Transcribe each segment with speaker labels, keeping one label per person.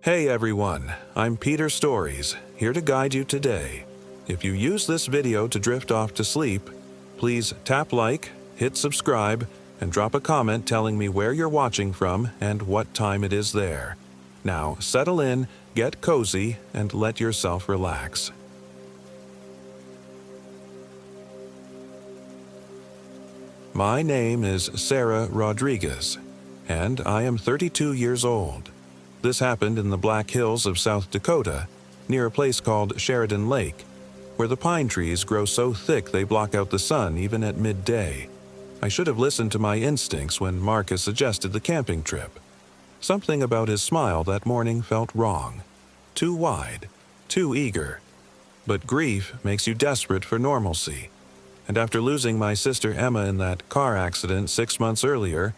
Speaker 1: Hey everyone, I'm Peter Stories, here to guide you today. If you use this video to drift off to sleep, please tap like, hit subscribe, and drop a comment telling me where you're watching from and what time it is there. Now settle in, get cozy, and let yourself relax. My name is Sarah Rodriguez, and I am 32 years old. This happened in the Black Hills of South Dakota, near a place called Sheridan Lake, where the pine trees grow so thick they block out the sun even at midday. I should have listened to my instincts when Marcus suggested the camping trip. Something about his smile that morning felt wrong. Too wide, too eager. But grief makes you desperate for normalcy. And after losing my sister Emma in that car accident 6 months earlier,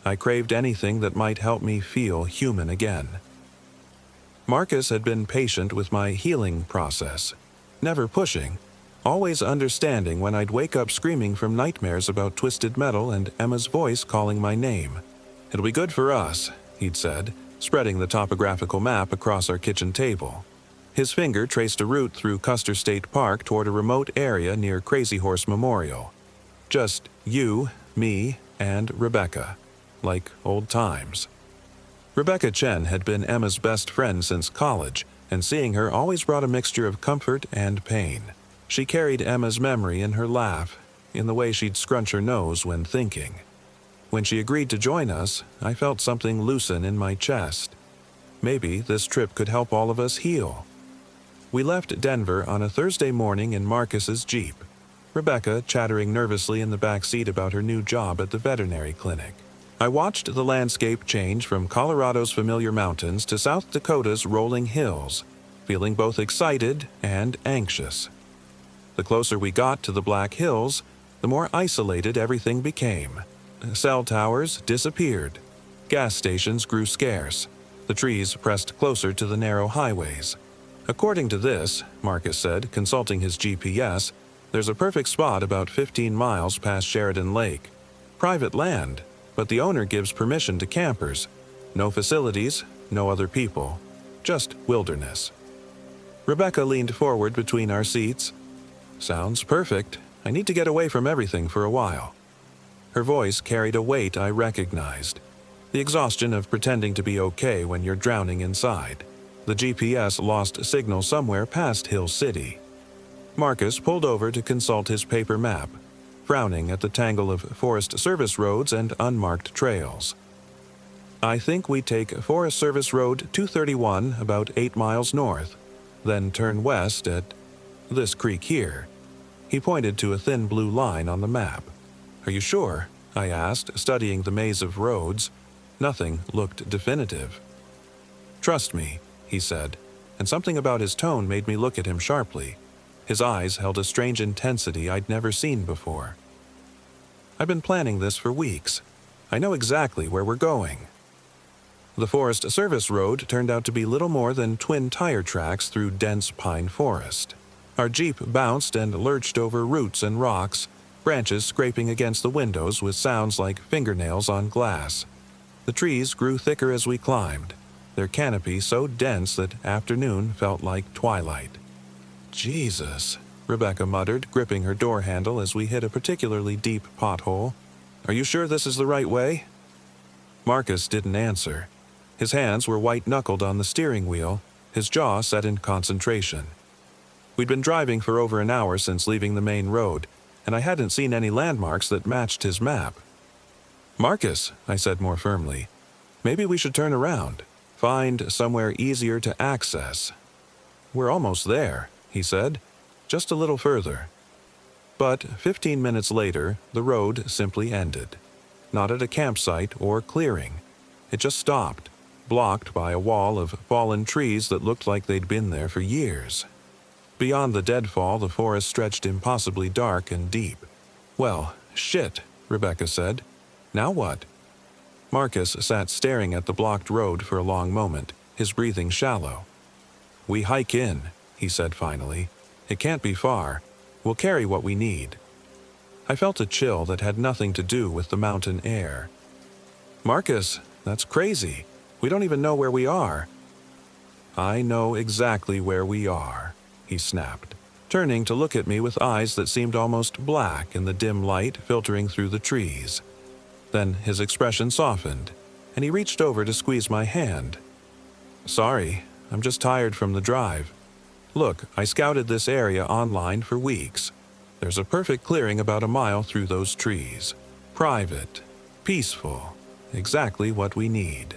Speaker 1: I craved anything that might help me feel human again. Marcus had been patient with my healing process, never pushing, always understanding when I'd wake up screaming from nightmares about twisted metal and Emma's voice calling my name. "It'll be good for us," he'd said, spreading the topographical map across our kitchen table. His finger traced a route through Custer State Park toward a remote area near Crazy Horse Memorial. Just you, me, and Rebecca. Like old times. Rebecca Chen had been Emma's best friend since college, and seeing her always brought a mixture of comfort and pain. She carried Emma's memory in her laugh, in the way she'd scrunch her nose when thinking. When she agreed to join us, I felt something loosen in my chest. Maybe this trip could help all of us heal. We left Denver on a Thursday morning in Marcus's Jeep, Rebecca chattering nervously in the back seat about her new job at the veterinary clinic. I watched the landscape change from Colorado's familiar mountains to South Dakota's rolling hills, feeling both excited and anxious. The closer we got to the Black Hills, the more isolated everything became. Cell towers disappeared. Gas stations grew scarce. The trees pressed closer to the narrow highways. According to this, Marcus said, consulting his GPS, there's a perfect spot about 15 miles past Sheridan Lake. Private land. But the owner gives permission to campers. No facilities, no other people. Just wilderness. Rebecca leaned forward between our seats. "Sounds perfect. I need to get away from everything for a while." Her voice carried a weight I recognized. The exhaustion of pretending to be okay when you're drowning inside. The GPS lost signal somewhere past Hill City. Marcus pulled over to consult his paper map, frowning at the tangle of Forest Service roads and unmarked trails. "I think we take Forest Service Road 231 about 8 miles north, then turn west at this creek here." He pointed to a thin blue line on the map. "Are you sure?" I asked, studying the maze of roads. Nothing looked definitive. "Trust me," he said, and something about his tone made me look at him sharply. His eyes held a strange intensity I'd never seen before. "I've been planning this for weeks. I know exactly where we're going." The Forest Service Road turned out to be little more than twin tire tracks through dense pine forest. Our Jeep bounced and lurched over roots and rocks, branches scraping against the windows with sounds like fingernails on glass. The trees grew thicker as we climbed, their canopy so dense that afternoon felt like twilight. "Jesus," Rebecca muttered, gripping her door handle as we hit a particularly deep pothole. "Are you sure this is the right way?" Marcus didn't answer. His hands were white-knuckled on the steering wheel, his jaw set in concentration. We'd been driving for over an hour since leaving the main road, and I hadn't seen any landmarks that matched his map. "Marcus," I said more firmly, "maybe we should turn around, find somewhere easier to access." "We're almost there," he said, "just a little further." But 15 minutes later, the road simply ended. Not at a campsite or clearing. It just stopped, blocked by a wall of fallen trees that looked like they'd been there for years. Beyond the deadfall, the forest stretched impossibly dark and deep. "Well, shit," Rebecca said. "Now what?" Marcus sat staring at the blocked road for a long moment, his breathing shallow. "We hike in," he said finally. "It can't be far. We'll carry what we need." I felt a chill that had nothing to do with the mountain air. "Marcus, that's crazy. We don't even know where we are." I know exactly where we are, he snapped, turning to look at me with eyes that seemed almost black in the dim light filtering through the trees. Then his expression softened, and he reached over to squeeze my hand. Sorry, I'm just tired from the drive. Look, I scouted this area online for weeks. There's a perfect clearing about a mile through those trees. Private, peaceful, exactly what we need.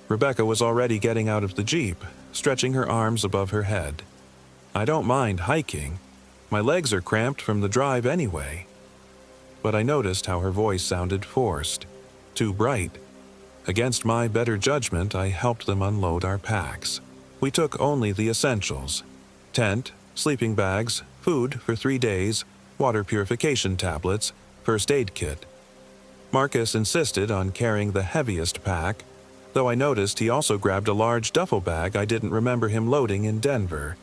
Speaker 1: Rebecca was already getting out of the Jeep, stretching her arms above her head. I don't mind hiking. My legs are cramped from the drive anyway. But I noticed how her voice sounded forced, too bright. Against my better judgment, I helped them unload our packs. We took only the essentials: tent, sleeping bags, food for 3 days, water purification tablets, first aid kit. Marcus insisted on carrying the heaviest pack, though I noticed he also grabbed a large duffel bag I didn't remember him loading in Denver.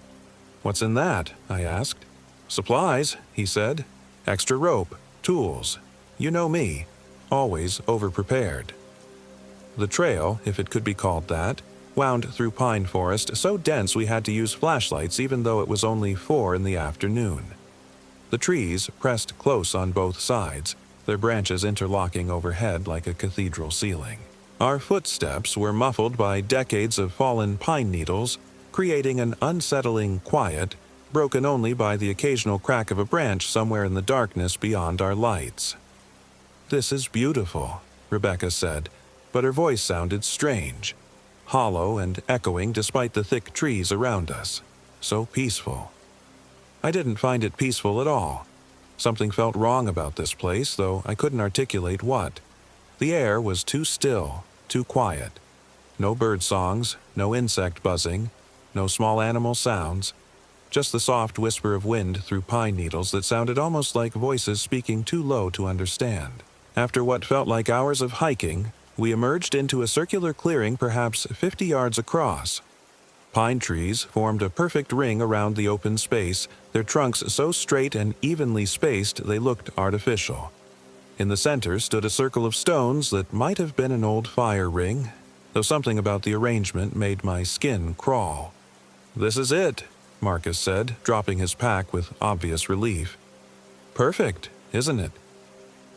Speaker 1: "What's in that?" I asked. "Supplies," he said. "Extra rope, tools. You know me, always over-prepared." The trail, if it could be called that, wound through pine forest so dense we had to use flashlights even though it was only 4 in the afternoon. The trees pressed close on both sides, their branches interlocking overhead like a cathedral ceiling. Our footsteps were muffled by decades of fallen pine needles, creating an unsettling quiet, broken only by the occasional crack of a branch somewhere in the darkness beyond our lights. "This is beautiful," Rebecca said, but her voice sounded strange, hollow and echoing despite the thick trees around us. So peaceful. I didn't find it peaceful at all. Something felt wrong about this place, though I couldn't articulate what. The air was too still, too quiet. No bird songs, no insect buzzing, no small animal sounds, just the soft whisper of wind through pine needles that sounded almost like voices speaking too low to understand. After what felt like hours of hiking, we emerged into a circular clearing perhaps 50 yards across. Pine trees formed a perfect ring around the open space, their trunks so straight and evenly spaced they looked artificial. In the center stood a circle of stones that might have been an old fire ring, though something about the arrangement made my skin crawl. "This is it," Marcus said, dropping his pack with obvious relief. "Perfect, isn't it?"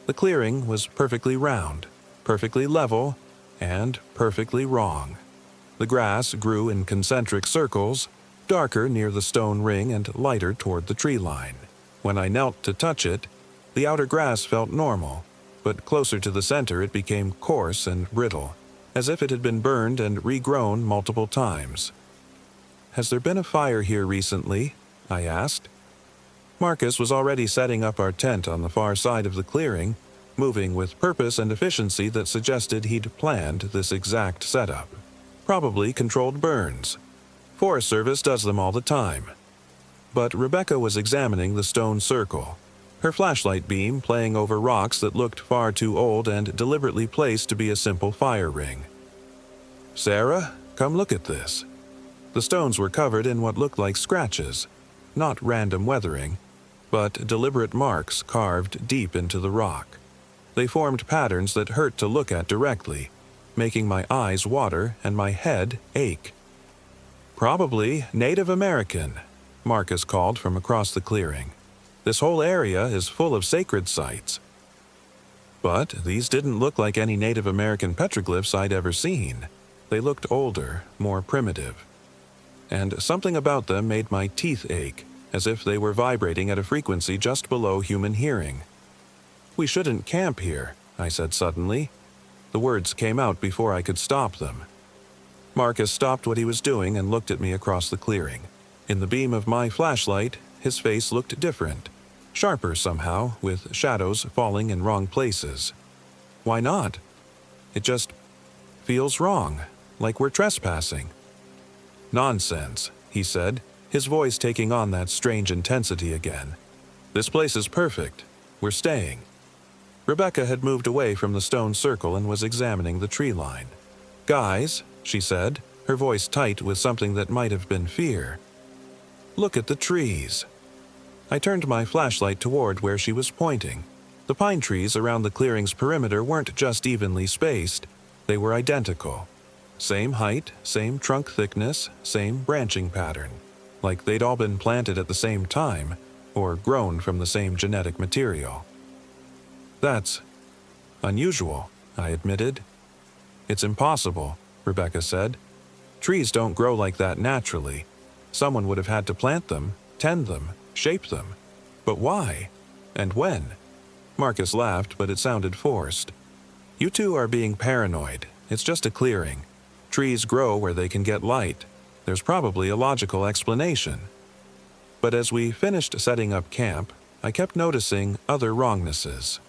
Speaker 1: The clearing was perfectly round, perfectly level, and perfectly wrong. The grass grew in concentric circles, darker near the stone ring and lighter toward the tree line. When I knelt to touch it, the outer grass felt normal, but closer to the center it became coarse and brittle, as if it had been burned and regrown multiple times. "Has there been a fire here recently?" I asked. Marcus was already setting up our tent on the far side of the clearing, moving with purpose and efficiency that suggested he'd planned this exact setup. Probably controlled burns. Forest Service does them all the time. But Rebecca was examining the stone circle, her flashlight beam playing over rocks that looked far too old and deliberately placed to be a simple fire ring. "Sarah, come look at this." The stones were covered in what looked like scratches, not random weathering, but deliberate marks carved deep into the rock. They formed patterns that hurt to look at directly, making my eyes water and my head ache. "Probably Native American," Marcus called from across the clearing. "This whole area is full of sacred sites." But these didn't look like any Native American petroglyphs I'd ever seen. They looked older, more primitive. And something about them made my teeth ache, as if they were vibrating at a frequency just below human hearing. "We shouldn't camp here," I said suddenly. The words came out before I could stop them. Marcus stopped what he was doing and looked at me across the clearing. In the beam of my flashlight, his face looked different, sharper somehow, with shadows falling in wrong places. "Why not? It just feels wrong, like we're trespassing." "Nonsense," he said, his voice taking on that strange intensity again. "This place is perfect. We're staying." Rebecca had moved away from the stone circle and was examining the tree line. "Guys," she said, her voice tight with something that might have been fear. "Look at the trees." I turned my flashlight toward where she was pointing. The pine trees around the clearing's perimeter weren't just evenly spaced, they were identical. Same height, same trunk thickness, same branching pattern, like they'd all been planted at the same time or grown from the same genetic material. That's unusual, I admitted. It's impossible, Rebecca said. Trees don't grow like that naturally. Someone would have had to plant them, tend them, shape them. But why? And when? Marcus laughed, but it sounded forced. You two are being paranoid. It's just a clearing. Trees grow where they can get light. There's probably a logical explanation. But as we finished setting up camp, I kept noticing other wrongnesses.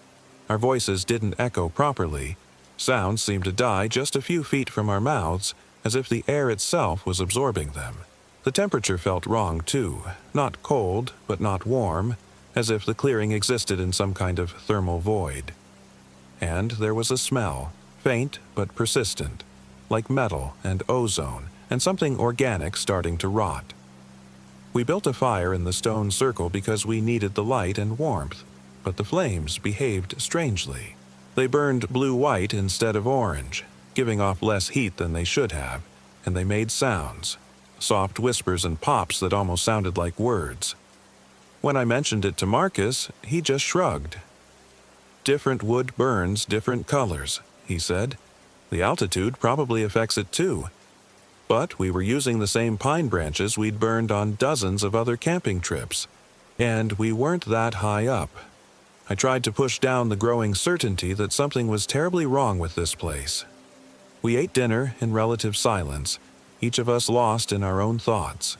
Speaker 1: Our voices didn't echo properly. Sounds seemed to die just a few feet from our mouths, as if the air itself was absorbing them. The temperature felt wrong, too. Not cold, but not warm, as if the clearing existed in some kind of thermal void. And there was a smell, faint but persistent, like metal and ozone, and something organic starting to rot. We built a fire in the stone circle because we needed the light and warmth, but the flames behaved strangely. They burned blue-white instead of orange, giving off less heat than they should have, and they made sounds, soft whispers and pops that almost sounded like words. When I mentioned it to Marcus, he just shrugged. Different wood burns different colors, he said. The altitude probably affects it too. But we were using the same pine branches we'd burned on dozens of other camping trips, and we weren't that high up. I tried to push down the growing certainty that something was terribly wrong with this place. We ate dinner in relative silence, each of us lost in our own thoughts.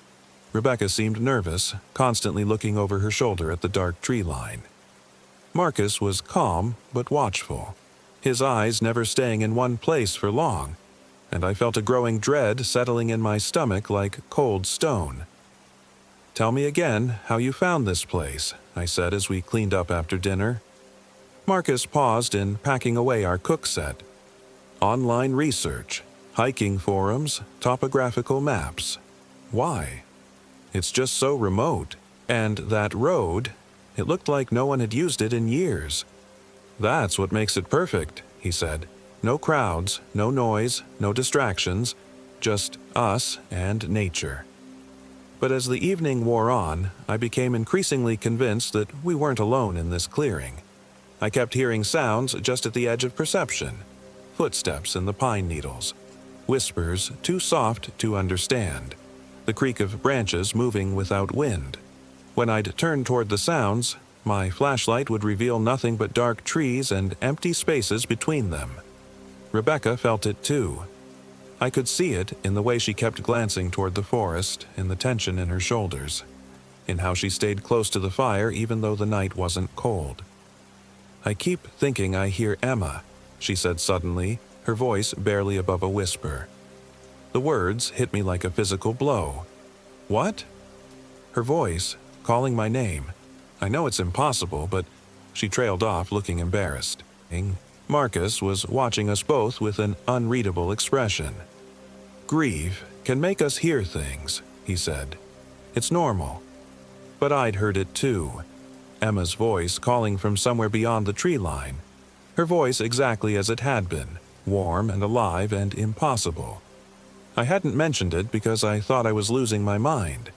Speaker 1: Rebecca seemed nervous, constantly looking over her shoulder at the dark tree line. Marcus was calm but watchful, his eyes never staying in one place for long, and I felt a growing dread settling in my stomach like cold stone. "Tell me again how you found this place," I said as we cleaned up after dinner. Marcus paused in packing away our cook set. Online research, hiking forums, topographical maps. Why? It's just so remote. And that road, it looked like no one had used it in years. "That's what makes it perfect," he said. "No crowds, no noise, no distractions, just us and nature." But as the evening wore on, I became increasingly convinced that we weren't alone in this clearing. I kept hearing sounds just at the edge of perception. Footsteps in the pine needles. Whispers too soft to understand. The creak of branches moving without wind. When I'd turn toward the sounds, my flashlight would reveal nothing but dark trees and empty spaces between them. Rebecca felt it too. I could see it in the way she kept glancing toward the forest, in the tension in her shoulders, in how she stayed close to the fire even though the night wasn't cold. "I keep thinking I hear Emma," she said suddenly, her voice barely above a whisper. The words hit me like a physical blow. "What?" Her voice, calling my name. I know it's impossible, but she trailed off looking embarrassed. Marcus was watching us both with an unreadable expression. "Grief can make us hear things," he said. "It's normal." But I'd heard it too. Emma's voice calling from somewhere beyond the tree line. Her voice exactly as it had been, warm and alive and impossible. I hadn't mentioned it because I thought I was losing my mind.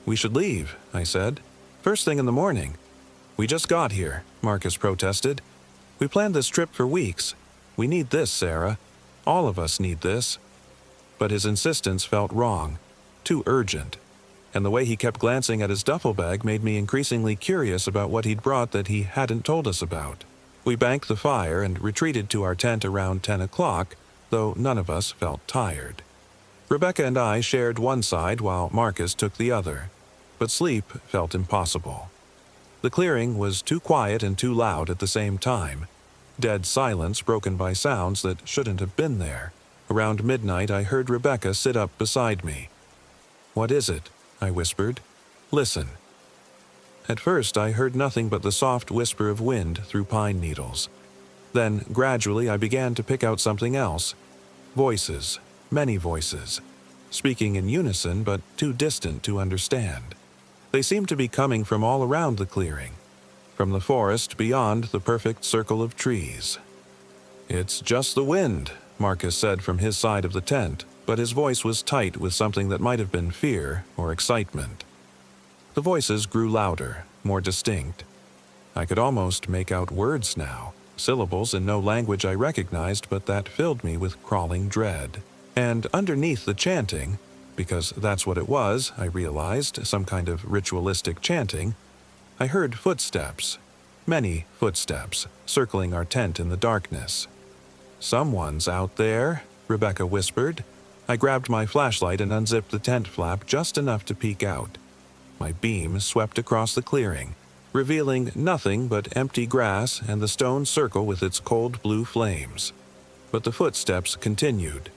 Speaker 1: "We should leave," I said. "First thing in the morning." "We just got here," Marcus protested. "We planned this trip for weeks. We need this, Sarah. All of us need this." But his insistence felt wrong, too urgent, and the way he kept glancing at his duffel bag made me increasingly curious about what he'd brought that he hadn't told us about. We banked the fire and retreated to our tent around 10 o'clock, though none of us felt tired. Rebecca and I shared one side while Marcus took the other, but sleep felt impossible. The clearing was too quiet and too loud at the same time. Dead silence broken by sounds that shouldn't have been there. Around midnight, I heard Rebecca sit up beside me. "What is it?" I whispered. "Listen." At first, I heard nothing but the soft whisper of wind through pine needles. Then, gradually, I began to pick out something else. Voices, many voices, speaking in unison but too distant to understand. They seemed to be coming from all around the clearing, from the forest beyond the perfect circle of trees. "It's just the wind," Marcus said from his side of the tent, but his voice was tight with something that might have been fear or excitement. The voices grew louder, more distinct. I could almost make out words now, syllables in no language I recognized, but that filled me with crawling dread. And underneath the chanting, because that's what it was, I realized, some kind of ritualistic chanting, I heard footsteps, many footsteps, circling our tent in the darkness. "Someone's out there," Rebecca whispered. I grabbed my flashlight and unzipped the tent flap just enough to peek out. My beam swept across the clearing, revealing nothing but empty grass and the stone circle with its cold blue flames. But the footsteps continued,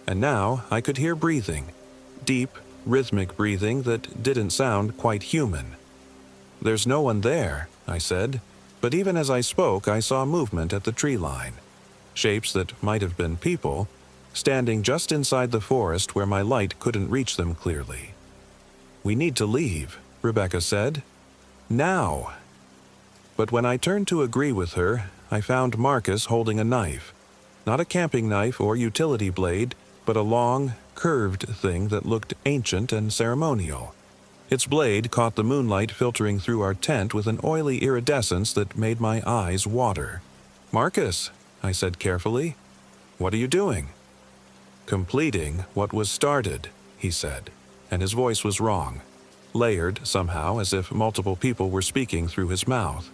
Speaker 1: and now I could hear breathing, deep, rhythmic breathing that didn't sound quite human. "There's no one there," I said, but even as I spoke I saw movement at the tree line. Shapes that might have been people, standing just inside the forest where my light couldn't reach them clearly. "We need to leave," Rebecca said. "Now." But when I turned to agree with her, I found Marcus holding a knife. Not a camping knife or utility blade, but a long, curved thing that looked ancient and ceremonial. Its blade caught the moonlight filtering through our tent with an oily iridescence that made my eyes water. "Marcus," I said carefully, "what are you doing?" "Completing what was started," he said, and his voice was wrong, layered somehow as if multiple people were speaking through his mouth.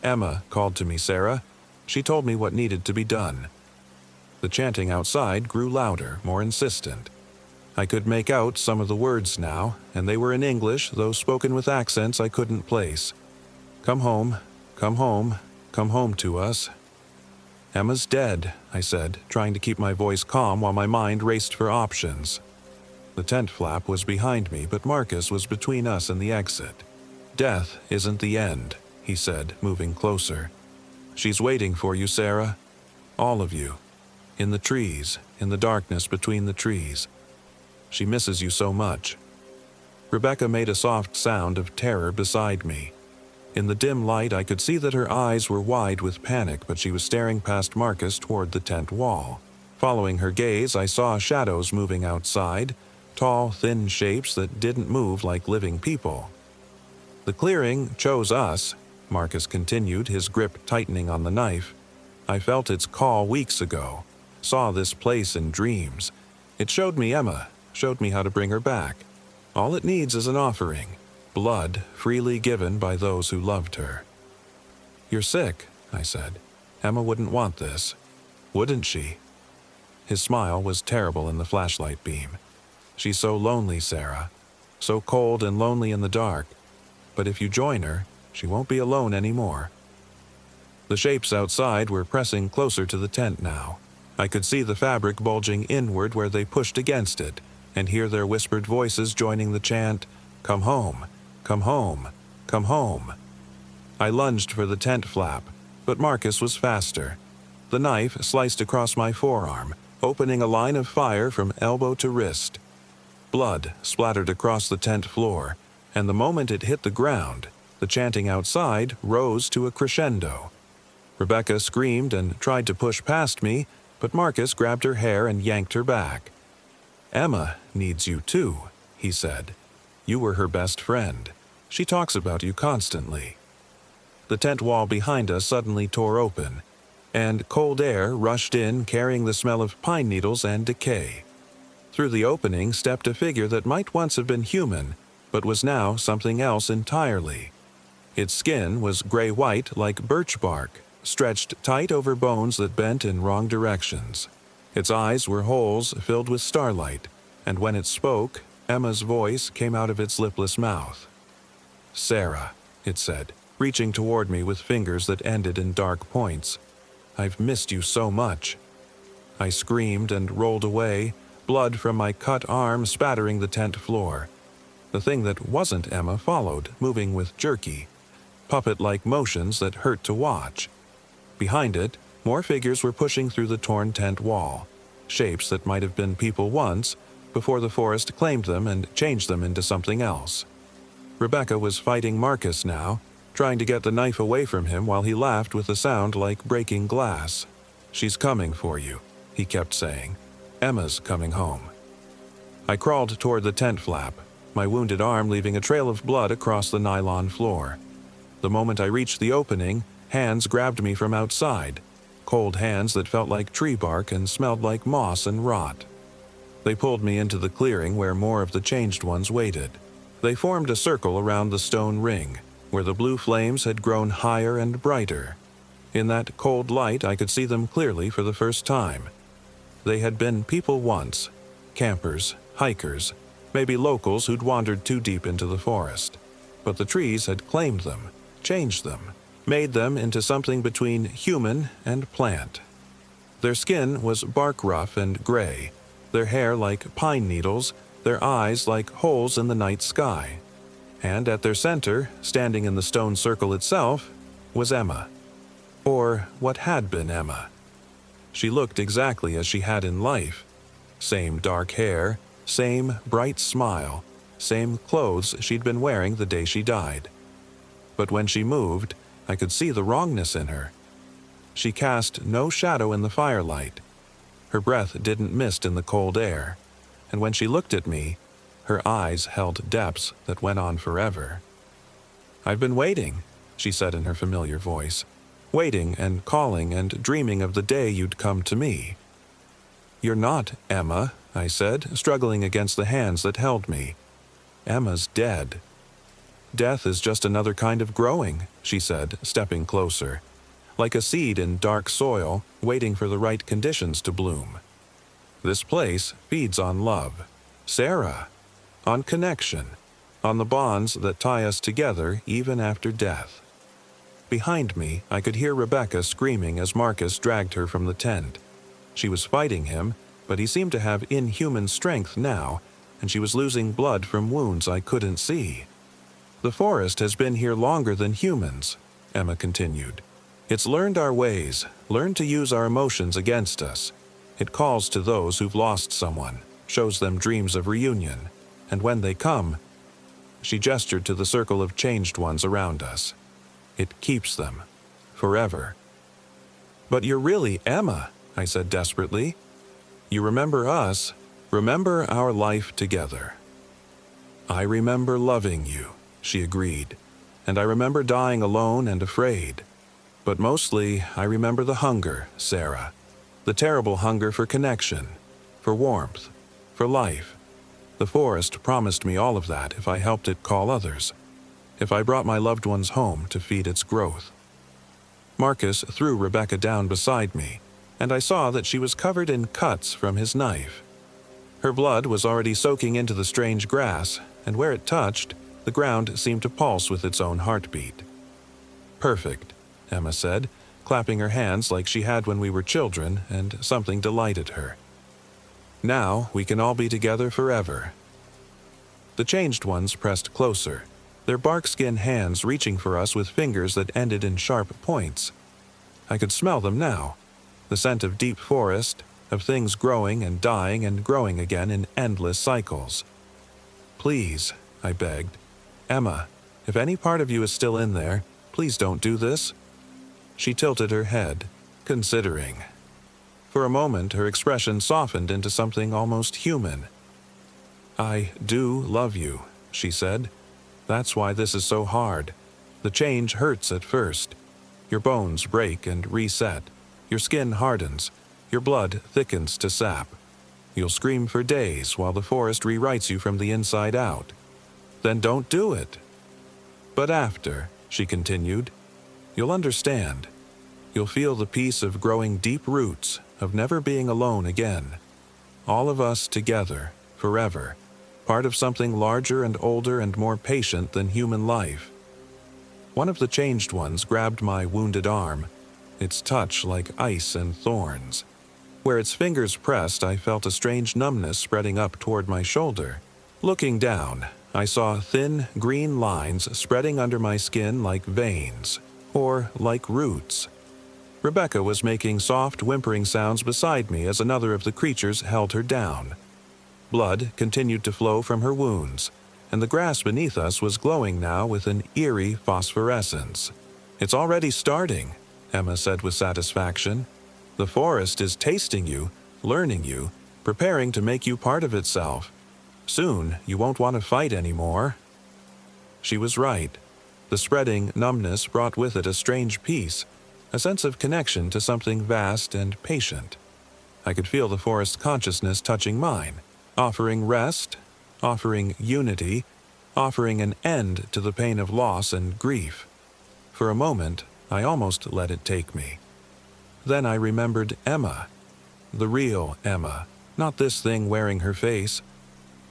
Speaker 1: "Emma called to me, Sarah. She told me what needed to be done." The chanting outside grew louder, more insistent. I could make out some of the words now, and they were in English, though spoken with accents I couldn't place. "Come home, come home, come home to us." "Emma's dead," I said, trying to keep my voice calm while my mind raced for options. The tent flap was behind me, but Marcus was between us and the exit. "Death isn't the end," he said, moving closer. "She's waiting for you, Sarah. All of you. In the trees, in the darkness between the trees. She misses you so much." Rebecca made a soft sound of terror beside me. In the dim light I could see that her eyes were wide with panic, but she was staring past Marcus toward the tent wall. Following her gaze, I saw shadows moving outside, tall, thin shapes that didn't move like living people. "The clearing chose us," Marcus continued, his grip tightening on the knife. "I felt its call weeks ago, saw this place in dreams. It showed me Emma, showed me how to bring her back. All it needs is an offering, blood freely given by those who loved her." "You're sick," I said. "Emma wouldn't want this. Wouldn't she?" His smile was terrible in the flashlight beam. "She's so lonely, Sarah. So cold and lonely in the dark. But if you join her, she won't be alone anymore." The shapes outside were pressing closer to the tent now. I could see the fabric bulging inward where they pushed against it, and hear their whispered voices joining the chant, "Come home, come home, come home." I lunged for the tent flap, but Marcus was faster. The knife sliced across my forearm, opening a line of fire from elbow to wrist. Blood splattered across the tent floor, and the moment it hit the ground, the chanting outside rose to a crescendo. Rebecca screamed and tried to push past me, but Marcus grabbed her hair and yanked her back. "Emma needs you too," he said. "You were her best friend. She talks about you constantly." The tent wall behind us suddenly tore open, and cold air rushed in carrying the smell of pine needles and decay. Through the opening stepped a figure that might once have been human, but was now something else entirely. Its skin was gray-white like birch bark, stretched tight over bones that bent in wrong directions. Its eyes were holes filled with starlight, and when it spoke, Emma's voice came out of its lipless mouth. "Sarah," it said, reaching toward me with fingers that ended in dark points. "I've missed you so much." I screamed and rolled away, blood from my cut arm spattering the tent floor. The thing that wasn't Emma followed, moving with jerky, puppet-like motions that hurt to watch. Behind it, more figures were pushing through the torn tent wall, shapes that might have been people once, before the forest claimed them and changed them into something else. Rebecca was fighting Marcus now, trying to get the knife away from him while he laughed with a sound like breaking glass. "She's coming for you," he kept saying. "Emma's coming home." I crawled toward the tent flap, my wounded arm leaving a trail of blood across the nylon floor. The moment I reached the opening, hands grabbed me from outside, cold hands that felt like tree bark and smelled like moss and rot. They pulled me into the clearing where more of the Changed Ones waited. They formed a circle around the stone ring, where the blue flames had grown higher and brighter. In that cold light, I could see them clearly for the first time. They had been people once, campers, hikers, maybe locals who'd wandered too deep into the forest. But the trees had claimed them, changed them, made them into something between human and plant. Their skin was bark rough and gray, their hair like pine needles, their eyes like holes in the night sky. And at their center, standing in the stone circle itself, was Emma. Or what had been Emma. She looked exactly as she had in life. Same dark hair, same bright smile, same clothes she'd been wearing the day she died. But when she moved, I could see the wrongness in her. She cast no shadow in the firelight. Her breath didn't mist in the cold air. And when she looked at me, her eyes held depths that went on forever. "I've been waiting," she said in her familiar voice. "Waiting and calling and dreaming of the day you'd come to me." "You're not Emma," I said, struggling against the hands that held me. "Emma's dead." "Death is just another kind of growing," she said, stepping closer. "Like a seed in dark soil, waiting for the right conditions to bloom. This place feeds on love, Sarah, on connection, on the bonds that tie us together even after death." Behind me, I could hear Rebecca screaming as Marcus dragged her from the tent. She was fighting him, but he seemed to have inhuman strength now, and she was losing blood from wounds I couldn't see. "The forest has been here longer than humans," Emma continued. "It's learned our ways, learned to use our emotions against us. It calls to those who've lost someone, shows them dreams of reunion, and when they come," she gestured to the circle of Changed Ones around us, "it keeps them, forever." "But you're really Emma," I said desperately. "You remember us, remember our life together." "I remember loving you," she agreed, "and I remember dying alone and afraid. But mostly, I remember the hunger, Sarah. The terrible hunger for connection, for warmth, for life. The forest promised me all of that if I helped it call others, if I brought my loved ones home to feed its growth." Marcus threw Rebecca down beside me, and I saw that she was covered in cuts from his knife. Her blood was already soaking into the strange grass, and where it touched, the ground seemed to pulse with its own heartbeat. "Perfect," Emma said, clapping her hands like she had when we were children, and something delighted her. "Now we can all be together forever." The Changed Ones pressed closer, their barkskin hands reaching for us with fingers that ended in sharp points. I could smell them now, the scent of deep forest, of things growing and dying and growing again in endless cycles. "Please," I begged. "Emma, if any part of you is still in there, please don't do this." She tilted her head, considering. For a moment, her expression softened into something almost human. "I do love you," she said. "That's why this is so hard. The change hurts at first. Your bones break and reset. Your skin hardens. Your blood thickens to sap. You'll scream for days while the forest rewrites you from the inside out. Then don't do it. But after," she continued, "you'll understand. You'll feel the peace of growing deep roots, of never being alone again. All of us together, forever, part of something larger and older and more patient than human life." One of the Changed Ones grabbed my wounded arm, its touch like ice and thorns. Where its fingers pressed, I felt a strange numbness spreading up toward my shoulder. Looking down, I saw thin, green lines spreading under my skin like veins, or like roots. Rebecca was making soft, whimpering sounds beside me as another of the creatures held her down. Blood continued to flow from her wounds, and the grass beneath us was glowing now with an eerie phosphorescence. "It's already starting," Emma said with satisfaction. "The forest is tasting you, learning you, preparing to make you part of itself. Soon, you won't want to fight anymore." She was right. The spreading numbness brought with it a strange peace, a sense of connection to something vast and patient. I could feel the forest consciousness touching mine, offering rest, offering unity, offering an end to the pain of loss and grief. For a moment, I almost let it take me. Then I remembered Emma, the real Emma, not this thing wearing her face.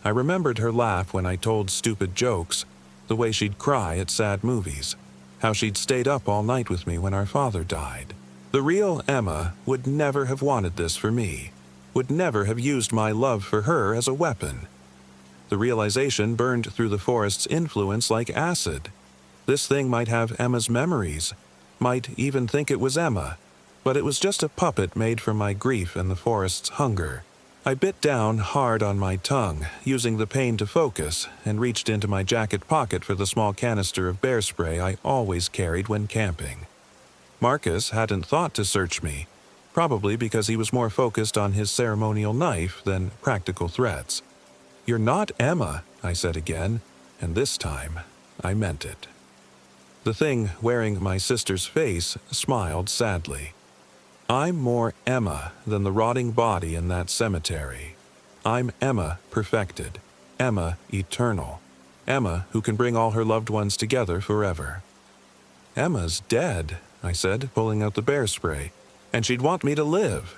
Speaker 1: I remembered her laugh when I told stupid jokes, the way she'd cry at sad movies, how she'd stayed up all night with me when our father died. The real Emma would never have wanted this for me, would never have used my love for her as a weapon. The realization burned through the forest's influence like acid. This thing might have Emma's memories, might even think it was Emma, but it was just a puppet made from my grief and the forest's hunger. I bit down hard on my tongue, using the pain to focus, and reached into my jacket pocket for the small canister of bear spray I always carried when camping. Marcus hadn't thought to search me, probably because he was more focused on his ceremonial knife than practical threats. "You're not Emma," I said again, and this time I meant it. The thing wearing my sister's face smiled sadly. "I'm more Emma than the rotting body in that cemetery. I'm Emma perfected, Emma eternal, Emma who can bring all her loved ones together forever." "Emma's dead," I said, pulling out the bear spray, "and she'd want me to live."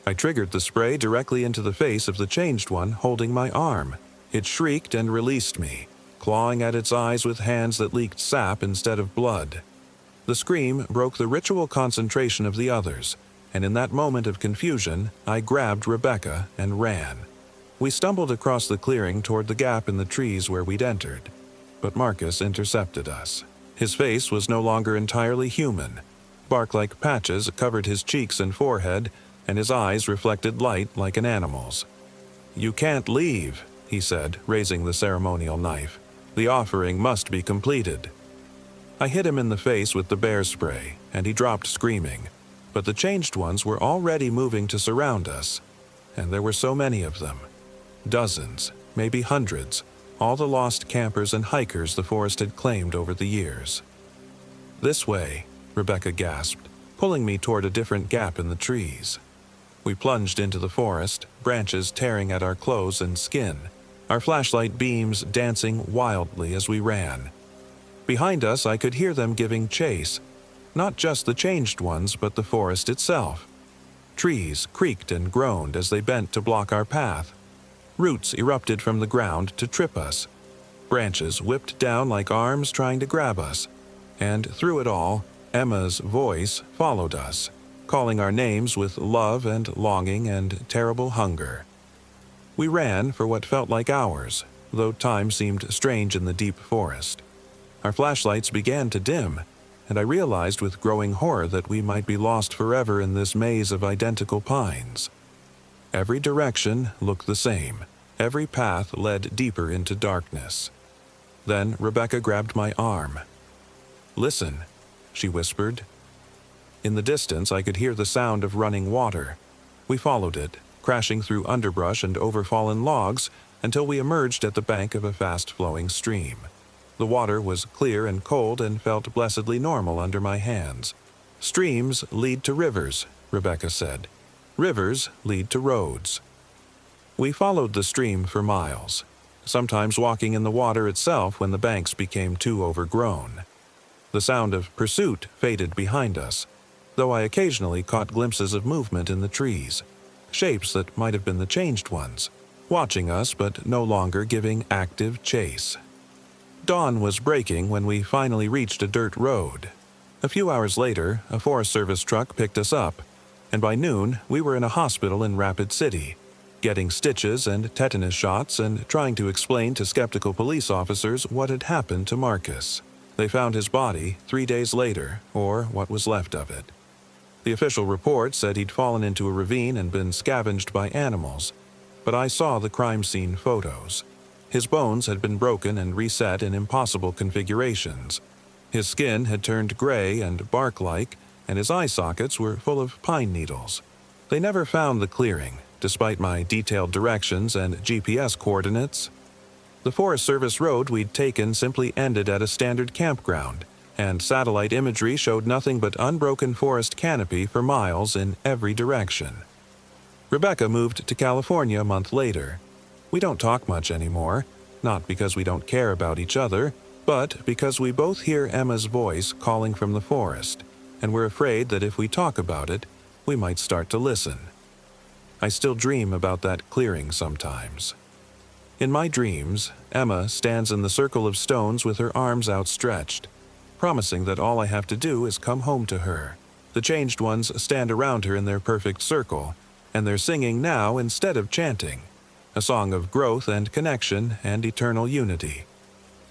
Speaker 1: I triggered the spray directly into the face of the changed one holding my arm. It shrieked and released me, clawing at its eyes with hands that leaked sap instead of blood. The scream broke the ritual concentration of the others, and in that moment of confusion, I grabbed Rebecca and ran. We stumbled across the clearing toward the gap in the trees where we'd entered, but Marcus intercepted us. His face was no longer entirely human. Bark-like patches covered his cheeks and forehead, and his eyes reflected light like an animal's. "You can't leave," he said, raising the ceremonial knife. "The offering must be completed." I hit him in the face with the bear spray, and he dropped screaming. But the changed ones were already moving to surround us, and there were so many of them. Dozens, maybe hundreds, all the lost campers and hikers the forest had claimed over the years. "This way," Rebecca gasped, pulling me toward a different gap in the trees. We plunged into the forest, branches tearing at our clothes and skin, our flashlight beams dancing wildly as we ran. Behind us, I could hear them giving chase, not just the changed ones, but the forest itself. Trees creaked and groaned as they bent to block our path. Roots erupted from the ground to trip us. Branches whipped down like arms trying to grab us. And through it all, Emma's voice followed us, calling our names with love and longing and terrible hunger. We ran for what felt like hours, though time seemed strange in the deep forest. Our flashlights began to dim, and I realized with growing horror that we might be lost forever in this maze of identical pines. Every direction looked the same. Every path led deeper into darkness. Then Rebecca grabbed my arm. "Listen," she whispered. In the distance, I could hear the sound of running water. We followed it, crashing through underbrush and over fallen logs until we emerged at the bank of a fast-flowing stream. The water was clear and cold and felt blessedly normal under my hands. "Streams lead to rivers," Rebecca said. "Rivers lead to roads." We followed the stream for miles, sometimes walking in the water itself when the banks became too overgrown. The sound of pursuit faded behind us, though I occasionally caught glimpses of movement in the trees, shapes that might have been the changed ones, watching us but no longer giving active chase. Dawn was breaking when we finally reached a dirt road. A few hours later, a Forest Service truck picked us up, and by noon we were in a hospital in Rapid City, getting stitches and tetanus shots and trying to explain to skeptical police officers what had happened to Marcus. They found his body 3 days later, or what was left of it. The official report said he'd fallen into a ravine and been scavenged by animals, but I saw the crime scene photos. His bones had been broken and reset in impossible configurations. His skin had turned gray and bark-like, and his eye sockets were full of pine needles. They never found the clearing, despite my detailed directions and GPS coordinates. The Forest Service road we'd taken simply ended at a standard campground, and satellite imagery showed nothing but unbroken forest canopy for miles in every direction. Rebecca moved to California a month later. We don't talk much anymore, not because we don't care about each other, but because we both hear Emma's voice calling from the forest, and we're afraid that if we talk about it, we might start to listen. I still dream about that clearing sometimes. In my dreams, Emma stands in the circle of stones with her arms outstretched, promising that all I have to do is come home to her. The changed ones stand around her in their perfect circle, and they're singing now instead of chanting, a song of growth and connection and eternal unity.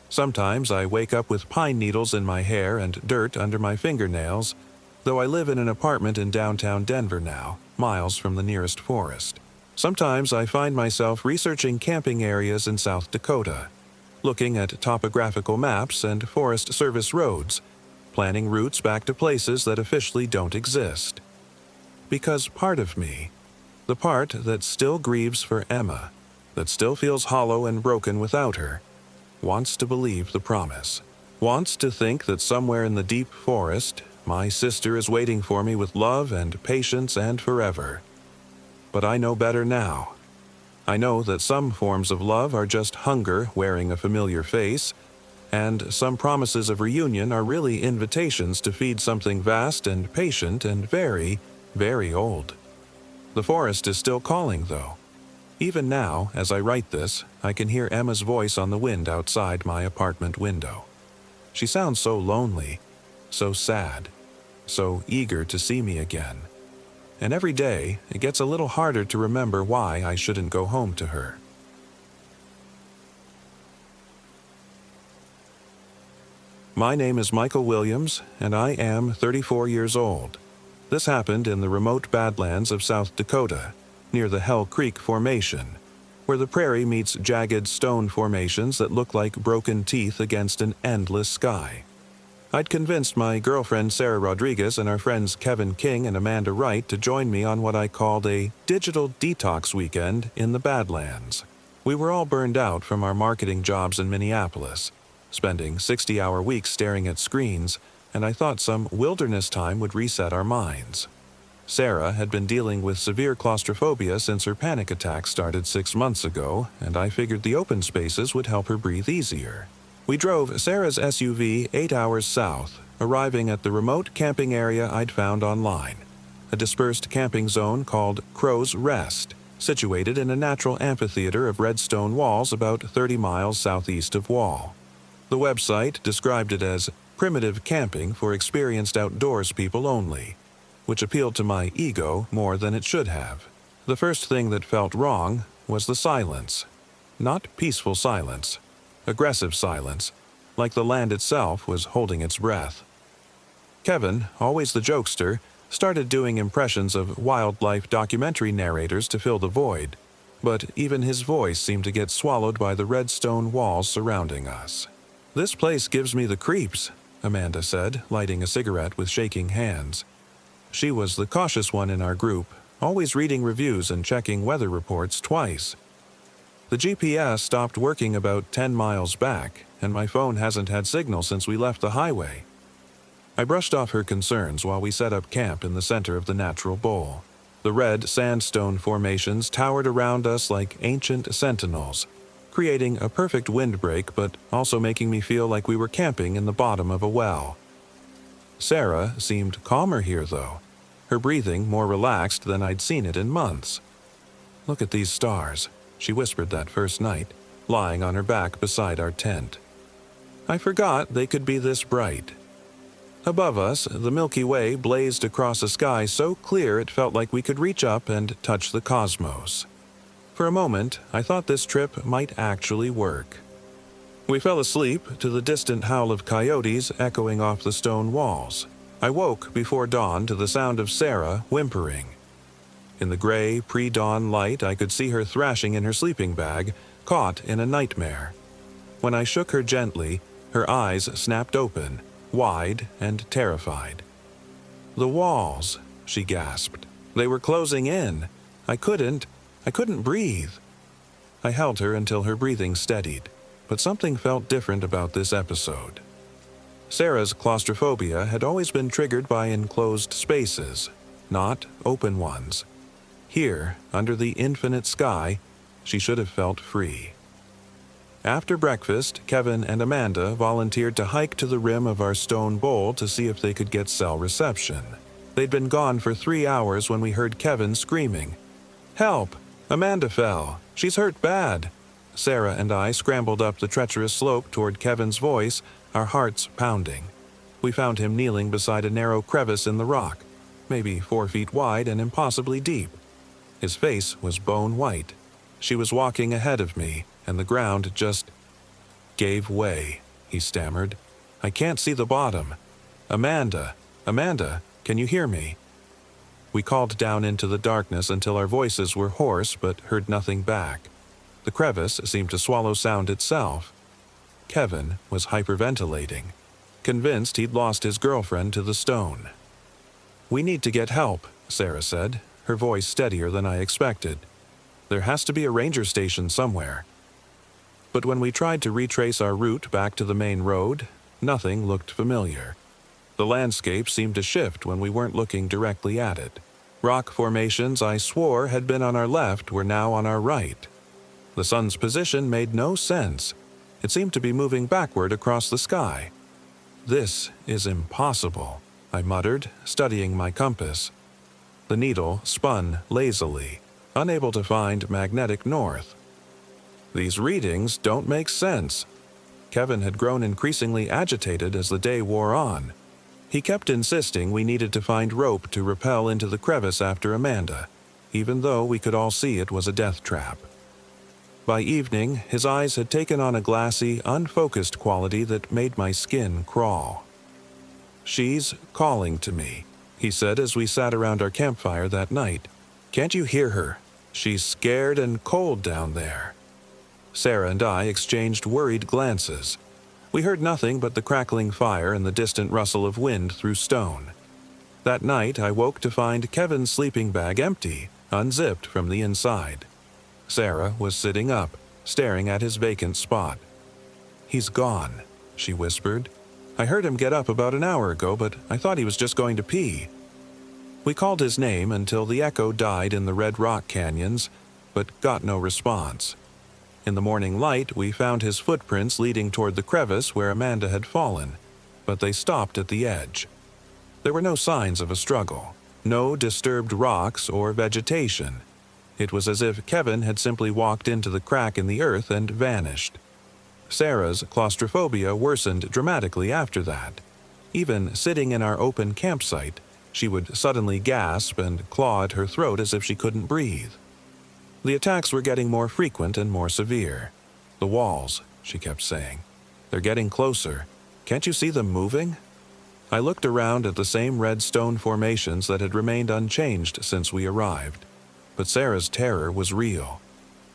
Speaker 1: Sometimes I wake up with pine needles in my hair and dirt under my fingernails, though I live in an apartment in downtown Denver now, miles from the nearest forest. Sometimes I find myself researching camping areas in South Dakota, looking at topographical maps and Forest Service roads, planning routes back to places that officially don't exist. Because part of me, the part that still grieves for Emma, that still feels hollow and broken without her, wants to believe the promise, wants to think that somewhere in the deep forest, my sister is waiting for me with love and patience and forever. But I know better now. I know that some forms of love are just hunger wearing a familiar face, and some promises of reunion are really invitations to feed something vast and patient and very, very old. The forest is still calling, though. Even now, as I write this, I can hear Emma's voice on the wind outside my apartment window. She sounds so lonely, so sad, so eager to see me again. And every day, it gets a little harder to remember why I shouldn't go home to her. My name is Michael Williams, and I am 34 years old. This happened in the remote Badlands of South Dakota, near the Hell Creek Formation, where the prairie meets jagged stone formations that look like broken teeth against an endless sky. I'd convinced my girlfriend Sarah Rodriguez and our friends Kevin King and Amanda Wright to join me on what I called a digital detox weekend in the Badlands. We were all burned out from our marketing jobs in Minneapolis, spending 60-hour weeks staring at screens, and I thought some wilderness time would reset our minds. Sarah had been dealing with severe claustrophobia since her panic attack started 6 months ago, and I figured the open spaces would help her breathe easier. We drove Sarah's SUV 8 hours south, arriving at the remote camping area I'd found online, a dispersed camping zone called Crow's Rest, situated in a natural amphitheater of red stone walls about 30 miles southeast of Wall. The website described it as primitive camping for experienced outdoors people only, which appealed to my ego more than it should have. The first thing that felt wrong was the silence. Not peaceful silence. Aggressive silence, like the land itself was holding its breath. Kevin, always the jokester, started doing impressions of wildlife documentary narrators to fill the void, but even his voice seemed to get swallowed by the red stone walls surrounding us. "This place gives me the creeps," Amanda said, lighting a cigarette with shaking hands. She was the cautious one in our group, always reading reviews and checking weather reports twice. The GPS stopped working about 10 miles back, and my phone hasn't had signal since we left the highway. I brushed off her concerns while we set up camp in the center of the natural bowl. The red sandstone formations towered around us like ancient sentinels, creating a perfect windbreak but also making me feel like we were camping in the bottom of a well. Sarah seemed calmer here, though, her breathing more relaxed than I'd seen it in months. "Look at these stars," she whispered that first night, lying on her back beside our tent. I forgot they could be this bright. Above us, the Milky Way blazed across a sky so clear it felt like we could reach up and touch the cosmos. For a moment, I thought this trip might actually work. We fell asleep to the distant howl of coyotes echoing off the stone walls. I woke before dawn to the sound of Sarah whimpering. In the gray, pre-dawn light, I could see her thrashing in her sleeping bag, caught in a nightmare. When I shook her gently, her eyes snapped open, wide and terrified. "The walls," she gasped. They were closing in. I couldn't breathe. I held her until her breathing steadied, but something felt different about this episode. Sarah's claustrophobia had always been triggered by enclosed spaces, not open ones. Here, under the infinite sky, she should have felt free. After breakfast, Kevin and Amanda volunteered to hike to the rim of our stone bowl to see if they could get cell reception. They'd been gone for 3 hours when we heard Kevin screaming, "Help! Amanda fell. She's hurt bad." Sarah and I scrambled up the treacherous slope toward Kevin's voice, our hearts pounding. We found him kneeling beside a narrow crevice in the rock, maybe 4 feet wide and impossibly deep. His face was bone white. She was walking ahead of me, and the ground just gave way, he stammered. "I can't see the bottom. Amanda, can you hear me?" We called down into the darkness until our voices were hoarse but heard nothing back. The crevice seemed to swallow sound itself. Kevin was hyperventilating, convinced he'd lost his girlfriend to the stone. "We need to get help," Sarah said, her voice steadier than I expected. "There has to be a ranger station somewhere." But when we tried to retrace our route back to the main road, nothing looked familiar. The landscape seemed to shift when we weren't looking directly at it. Rock formations I swore had been on our left were now on our right. The sun's position made no sense. It seemed to be moving backward across the sky. "This is impossible," I muttered, studying my compass. The needle spun lazily, unable to find magnetic north. "These readings don't make sense." Kevin had grown increasingly agitated as the day wore on. He kept insisting we needed to find rope to rappel into the crevice after Amanda, even though we could all see it was a death trap. By evening, his eyes had taken on a glassy, unfocused quality that made my skin crawl. "She's calling to me," he said as we sat around our campfire that night. "Can't you hear her? She's scared and cold down there." Sarah and I exchanged worried glances. We heard nothing but the crackling fire and the distant rustle of wind through stone. That night, I woke to find Kevin's sleeping bag empty, unzipped from the inside. Sarah was sitting up, staring at his vacant spot. "He's gone," she whispered. "I heard him get up about an hour ago, but I thought he was just going to pee." We called his name until the echo died in the red rock canyons, but got no response. In the morning light, we found his footprints leading toward the crevice where Amanda had fallen, but they stopped at the edge. There were no signs of a struggle, no disturbed rocks or vegetation. It was as if Kevin had simply walked into the crack in the earth and vanished. Sarah's claustrophobia worsened dramatically after that. Even sitting in our open campsite, she would suddenly gasp and claw at her throat as if she couldn't breathe. The attacks were getting more frequent and more severe. "The walls," she kept saying. "They're getting closer. Can't you see them moving?" I looked around at the same red stone formations that had remained unchanged since we arrived. But Sarah's terror was real.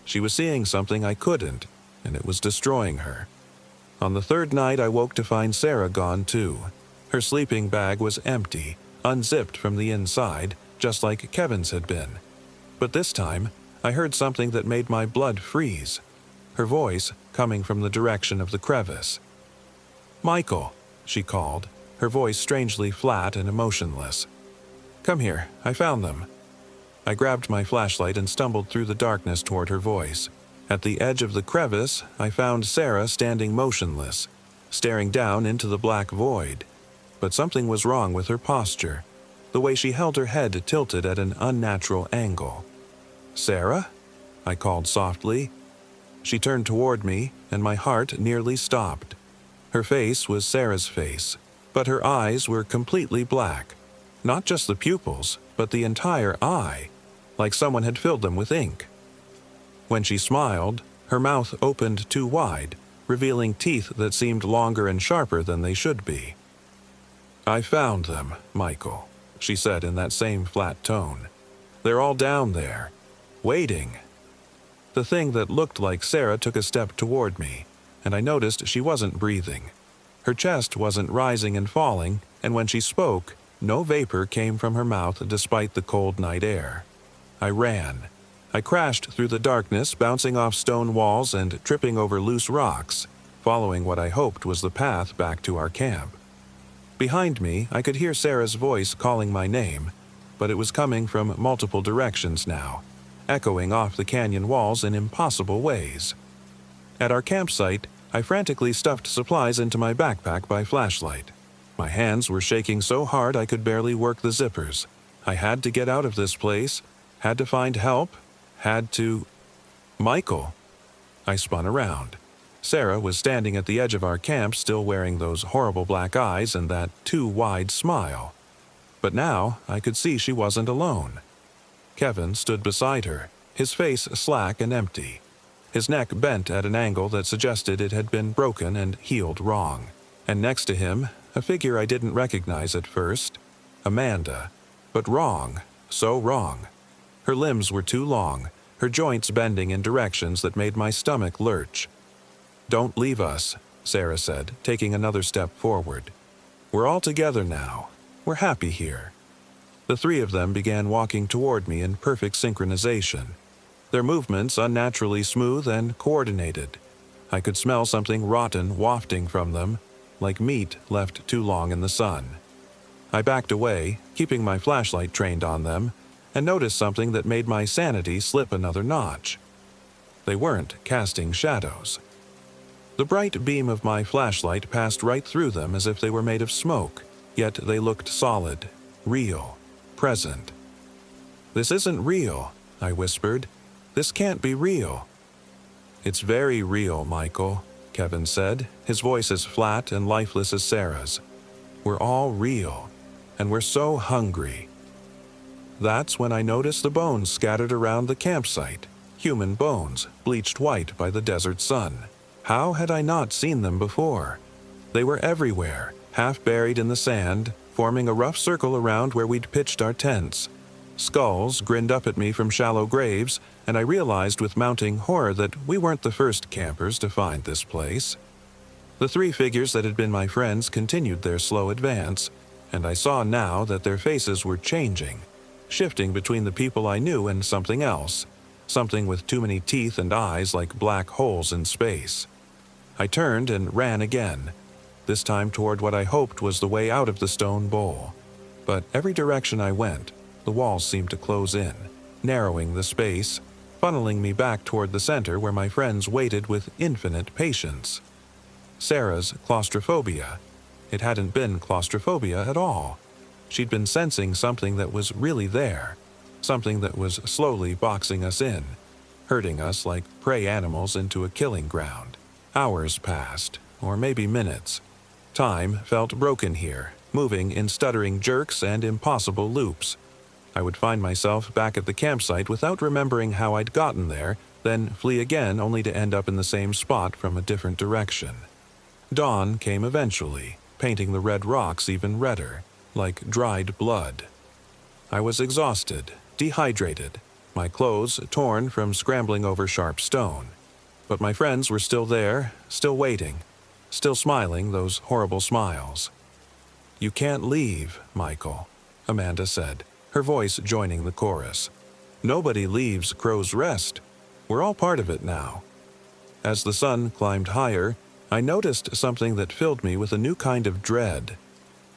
Speaker 1: She was seeing something I couldn't, and it was destroying her. On the third night, I woke to find Sarah gone too. Her sleeping bag was empty, unzipped from the inside, just like Kevin's had been. But this time, I heard something that made my blood freeze. Her voice coming from the direction of the crevice. "Michael," she called, her voice strangely flat and emotionless. "Come here, I found them." I grabbed my flashlight and stumbled through the darkness toward her voice. At the edge of the crevice, I found Sarah standing motionless, staring down into the black void. But something was wrong with her posture, the way she held her head tilted at an unnatural angle. "Sarah?" I called softly. She turned toward me, and my heart nearly stopped. Her face was Sarah's face, but her eyes were completely black. Not just the pupils, but the entire eye, like someone had filled them with ink. When she smiled, her mouth opened too wide, revealing teeth that seemed longer and sharper than they should be. "I found them, Michael," she said in that same flat tone. "They're all down there, waiting." The thing that looked like Sarah took a step toward me, and I noticed she wasn't breathing. Her chest wasn't rising and falling, and when she spoke, No vapor came from her mouth despite the cold night air. I ran. I crashed through the darkness, bouncing off stone walls and tripping over loose rocks, following what I hoped was the path back to our camp. Behind me, I could hear Sarah's voice calling my name, but it was coming from multiple directions now, echoing off the canyon walls in impossible ways. At our campsite, I frantically stuffed supplies into my backpack by flashlight. My hands were shaking so hard I could barely work the zippers. I had to get out of this place, had to find help, had to... Michael! I spun around. Sarah was standing at the edge of our camp, still wearing those horrible black eyes and that too wide smile. But now I could see she wasn't alone. Kevin stood beside her, his face slack and empty. His neck bent at an angle that suggested it had been broken and healed wrong. And next to him, a figure I didn't recognize at first. Amanda. But wrong. So wrong. Her limbs were too long, her joints bending in directions that made my stomach lurch. "Don't leave us," Sarah said, taking another step forward. "We're all together now. We're happy here." The three of them began walking toward me in perfect synchronization, their movements unnaturally smooth and coordinated. I could smell something rotten wafting from them, like meat left too long in the sun. I backed away, keeping my flashlight trained on them, and noticed something that made my sanity slip another notch. They weren't casting shadows. The bright beam of my flashlight passed right through them as if they were made of smoke, yet they looked solid, real, present. "This isn't real," I whispered. "This can't be real." "It's very real, Michael," Kevin said, his voice as flat and lifeless as Sarah's. "We're all real, and we're so hungry." That's when I noticed the bones scattered around the campsite, human bones, bleached white by the desert sun. How had I not seen them before? They were everywhere, half buried in the sand, forming a rough circle around where we'd pitched our tents. Skulls grinned up at me from shallow graves, and I realized with mounting horror that we weren't the first campers to find this place. The three figures that had been my friends continued their slow advance, and I saw now that their faces were changing, shifting between the people I knew and something else, something with too many teeth and eyes like black holes in space. I turned and ran again, this time toward what I hoped was the way out of the stone bowl. But every direction I went, the walls seemed to close in, narrowing the space, funneling me back toward the center where my friends waited with infinite patience. Sarah's claustrophobia. It hadn't been claustrophobia at all. She'd been sensing something that was really there, something that was slowly boxing us in, herding us like prey animals into a killing ground. Hours passed, or maybe minutes. Time felt broken here, moving in stuttering jerks and impossible loops. I would find myself back at the campsite without remembering how I'd gotten there, then flee again only to end up in the same spot from a different direction. Dawn came eventually, painting the red rocks even redder, like dried blood. I was exhausted, dehydrated, my clothes torn from scrambling over sharp stone. But my friends were still there, still waiting, still smiling those horrible smiles. "You can't leave, Michael," Amanda said, her voice joining the chorus. "Nobody leaves Crow's Rest. We're all part of it now." As the sun climbed higher, I noticed something that filled me with a new kind of dread.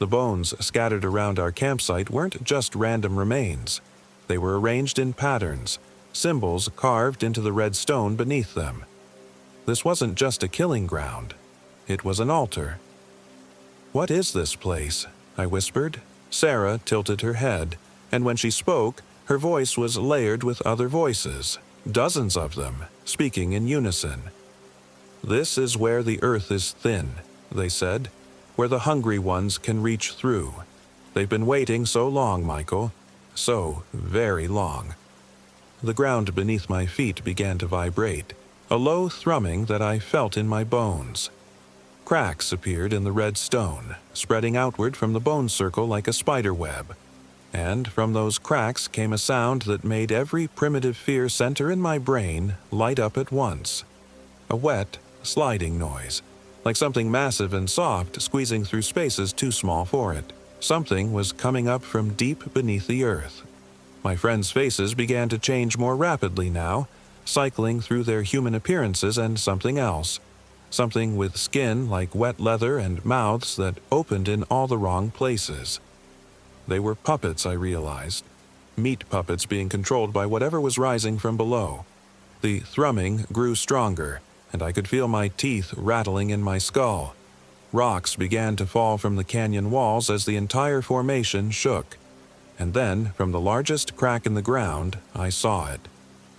Speaker 1: The bones scattered around our campsite weren't just random remains. They were arranged in patterns, symbols carved into the red stone beneath them. This wasn't just a killing ground. It was an altar. "What is this place?" I whispered. Sarah tilted her head, and when she spoke, her voice was layered with other voices, dozens of them, speaking in unison. "This is where the earth is thin," they said, "where the hungry ones can reach through. They've been waiting so long, Michael, so very long." The ground beneath my feet began to vibrate, a low thrumming that I felt in my bones. Cracks appeared in the red stone, spreading outward from the bone circle like a spider web. And from those cracks came a sound that made every primitive fear center in my brain light up at once. A wet, sliding noise, like something massive and soft squeezing through spaces too small for it, Something was coming up from deep beneath the earth. My friends' faces began to change more rapidly now, cycling through their human appearances and something else. Something with skin like wet leather and mouths that opened in all the wrong places. They were puppets, I realized. Meat puppets being controlled by whatever was rising from below. The thrumming grew stronger, and I could feel my teeth rattling in my skull. Rocks began to fall from the canyon walls as the entire formation shook. And then, from the largest crack in the ground, I saw it.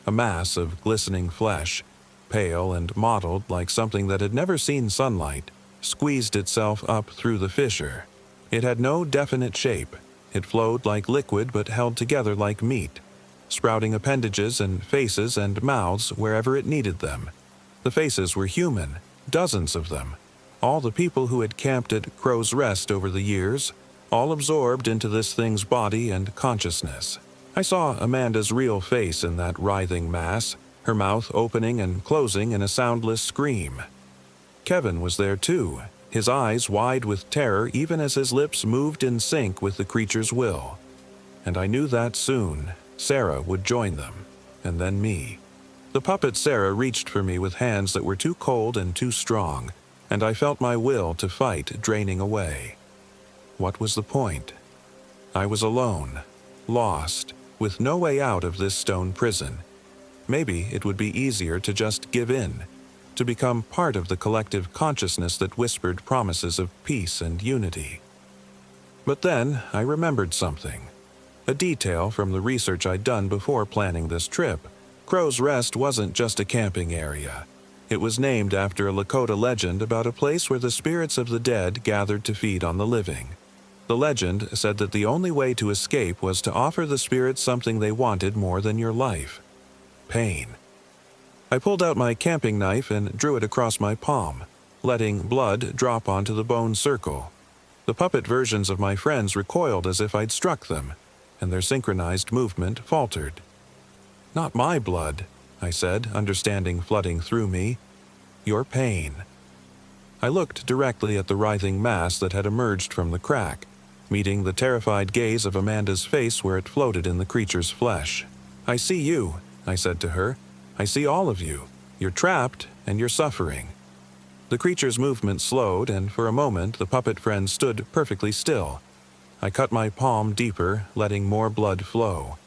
Speaker 1: A mass of glistening flesh, pale and mottled like something that had never seen sunlight, squeezed itself up through the fissure. It had no definite shape. It flowed like liquid but held together like meat, sprouting appendages and faces and mouths wherever it needed them. The faces were human, dozens of them. All the people who had camped at Crow's Rest over the years, all absorbed into this thing's body and consciousness. I saw Amanda's real face in that writhing mass, her mouth opening and closing in a soundless scream. Kevin was there too, his eyes wide with terror even as his lips moved in sync with the creature's will. And I knew that soon, Sarah would join them, and then me. The puppet Sarah reached for me with hands that were too cold and too strong, and I felt my will to fight draining away. What was the point? I was alone, lost, with no way out of this stone prison. Maybe it would be easier to just give in, to become part of the collective consciousness that whispered promises of peace and unity. But then I remembered something. A detail from the research I'd done before planning this trip. Crow's Rest wasn't just a camping area. It was named after a Lakota legend about a place where the spirits of the dead gathered to feed on the living. The legend said that the only way to escape was to offer the spirits something they wanted more than your life: pain. I pulled out my camping knife and drew it across my palm, letting blood drop onto the bone circle. The puppet versions of my friends recoiled as if I'd struck them, and their synchronized movement faltered. "Not my blood," I said, understanding flooding through me. "Your pain." I looked directly at the writhing mass that had emerged from the crack, meeting the terrified gaze of Amanda's face where it floated in the creature's flesh. "I see you," I said to her. "I see all of you. You're trapped, and you're suffering." The creature's movement slowed, and for a moment the puppet friend stood perfectly still. I cut my palm deeper, letting more blood flow.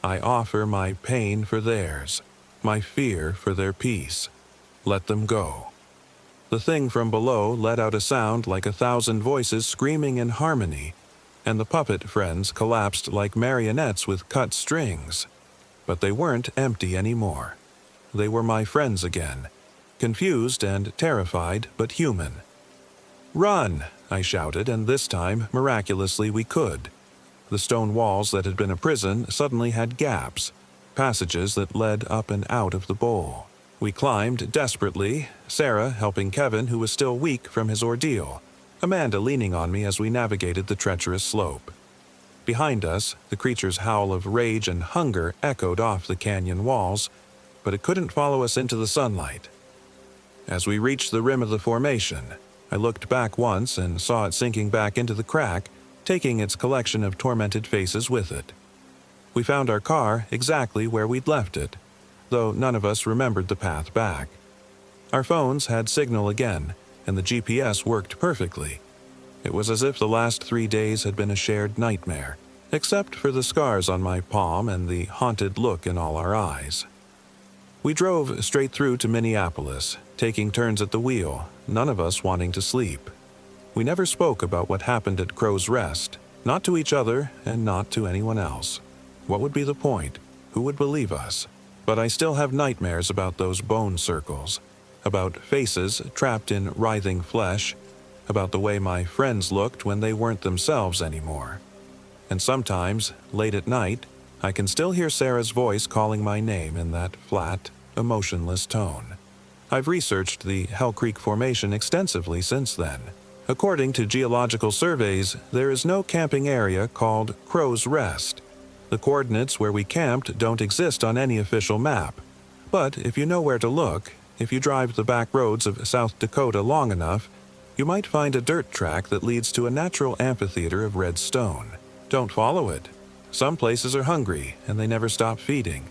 Speaker 1: I offer my pain for theirs, my fear for their peace. Let them go. The thing from below let out a sound like 1,000 voices screaming in harmony, and the puppet friends collapsed like marionettes with cut strings. But they weren't empty anymore. They were my friends again, confused and terrified, but human. "Run!" I shouted, and this time, miraculously, we could. The stone walls that had been a prison suddenly had gaps, passages that led up and out of the bowl. We climbed desperately, Sarah helping Kevin, who was still weak from his ordeal, Amanda leaning on me as we navigated the treacherous slope. Behind us, the creature's howl of rage and hunger echoed off the canyon walls, but it couldn't follow us into the sunlight. As we reached the rim of the formation, I looked back once and saw it sinking back into the crack, taking its collection of tormented faces with it. We found our car exactly where we'd left it, though none of us remembered the path back. Our phones had signal again, and the GPS worked perfectly. It was as if the last 3 days had been a shared nightmare, except for the scars on my palm and the haunted look in all our eyes. We drove straight through to Minneapolis, taking turns at the wheel, none of us wanting to sleep. We never spoke about what happened at Crow's Rest, not to each other and not to anyone else. What would be the point? Who would believe us? But I still have nightmares about those bone circles, about faces trapped in writhing flesh, about the way my friends looked when they weren't themselves anymore. And sometimes, late at night, I can still hear Sarah's voice calling my name in that flat, emotionless tone. I've researched the Hell Creek Formation extensively since then. According to geological surveys, there is no camping area called Crow's Rest. The coordinates where we camped don't exist on any official map. But if you know where to look, if you drive the back roads of South Dakota long enough, You might find a dirt track that leads to a natural amphitheater of red stone. Don't follow it. Some places are hungry, and they never stop feeding.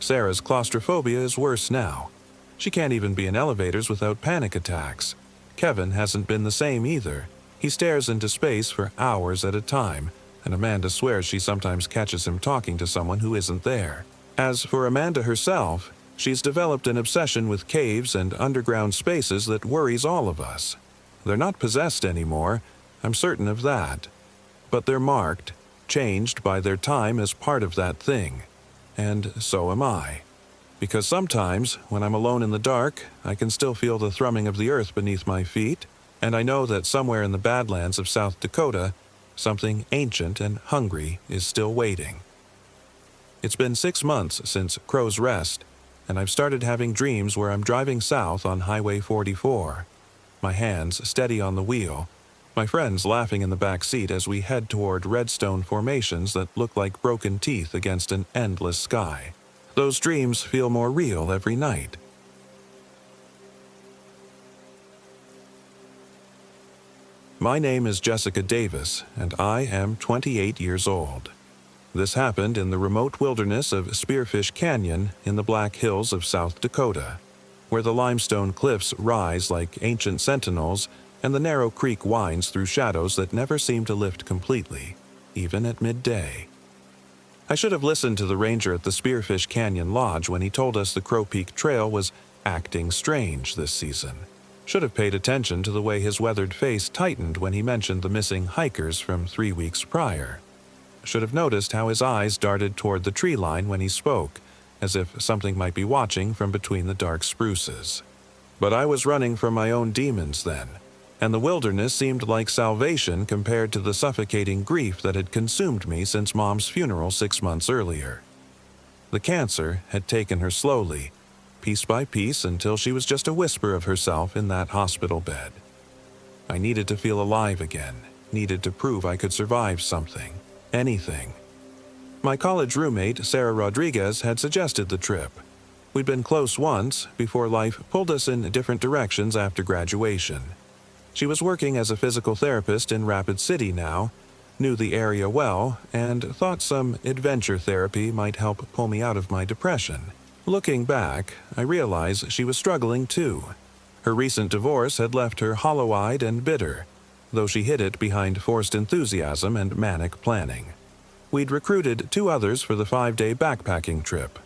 Speaker 1: Sarah's claustrophobia is worse now. She can't even be in elevators without panic attacks. Kevin hasn't been the same either. He stares into space for hours at a time, and Amanda swears she sometimes catches him talking to someone who isn't there. As for Amanda herself, she's developed an obsession with caves and underground spaces that worries all of us. They're not possessed anymore, I'm certain of that. But they're marked, changed by their time as part of that thing. And so am I. Because sometimes, when I'm alone in the dark, I can still feel the thrumming of the earth beneath my feet, and I know that somewhere in the Badlands of South Dakota, something ancient and hungry is still waiting. It's been 6 months since Crow's Rest, and I've started having dreams where I'm driving south on Highway 44. My hands steady on the wheel, my friends laughing in the back seat as we head toward redstone formations that look like broken teeth against an endless sky. Those dreams feel more real every night. My name is Jessica Davis, and I am 28 years old. This happened in the remote wilderness of Spearfish Canyon in the Black Hills of South Dakota, where the limestone cliffs rise like ancient sentinels and the narrow creek winds through shadows that never seem to lift completely, even at midday. I should have listened to the ranger at the Spearfish Canyon Lodge when he told us the Crow Peak Trail was acting strange this season. Should have paid attention to the way his weathered face tightened when he mentioned the missing hikers from 3 weeks prior. Should have noticed how his eyes darted toward the tree line when he spoke, as if something might be watching from between the dark spruces. But I was running from my own demons then, and the wilderness seemed like salvation compared to the suffocating grief that had consumed me since Mom's funeral 6 months earlier. The cancer had taken her slowly, piece by piece, until she was just a whisper of herself in that hospital bed. I needed to feel alive again, needed to prove I could survive something, anything. My college roommate, Sarah Rodriguez, had suggested the trip. We'd been close once, before life pulled us in different directions after graduation. She was working as a physical therapist in Rapid City now, knew the area well, and thought some adventure therapy might help pull me out of my depression. Looking back, I realize she was struggling too. Her recent divorce had left her hollow-eyed and bitter, though she hid it behind forced enthusiasm and manic planning. We'd recruited 2 others for the 5-day backpacking trip.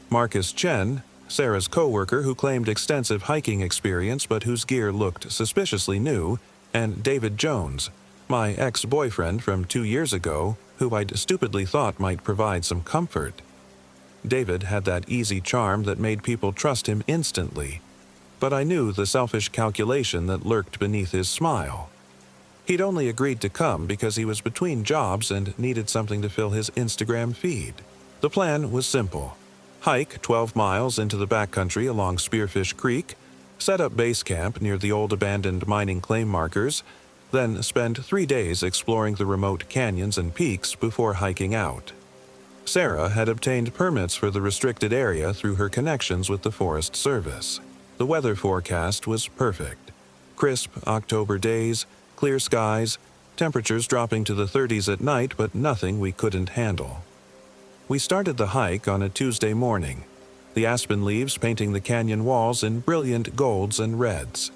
Speaker 1: Marcus Chen, Sarah's co-worker who claimed extensive hiking experience but whose gear looked suspiciously new, and David Jones, my ex-boyfriend from 2 years ago, who I'd stupidly thought might provide some comfort. David had that easy charm that made people trust him instantly, but I knew the selfish calculation that lurked beneath his smile. He'd only agreed to come because he was between jobs and needed something to fill his Instagram feed. The plan was simple. Hike 12 miles into the backcountry along Spearfish Creek, set up base camp near the old abandoned mining claim markers, then spend 3 days exploring the remote canyons and peaks before hiking out. Sarah had obtained permits for the restricted area through her connections with the Forest Service. The weather forecast was perfect. Crisp October days, clear skies, temperatures dropping to the 30s at night, but nothing we couldn't handle. We started the hike on a Tuesday morning, the aspen leaves painting the canyon walls in brilliant golds and reds.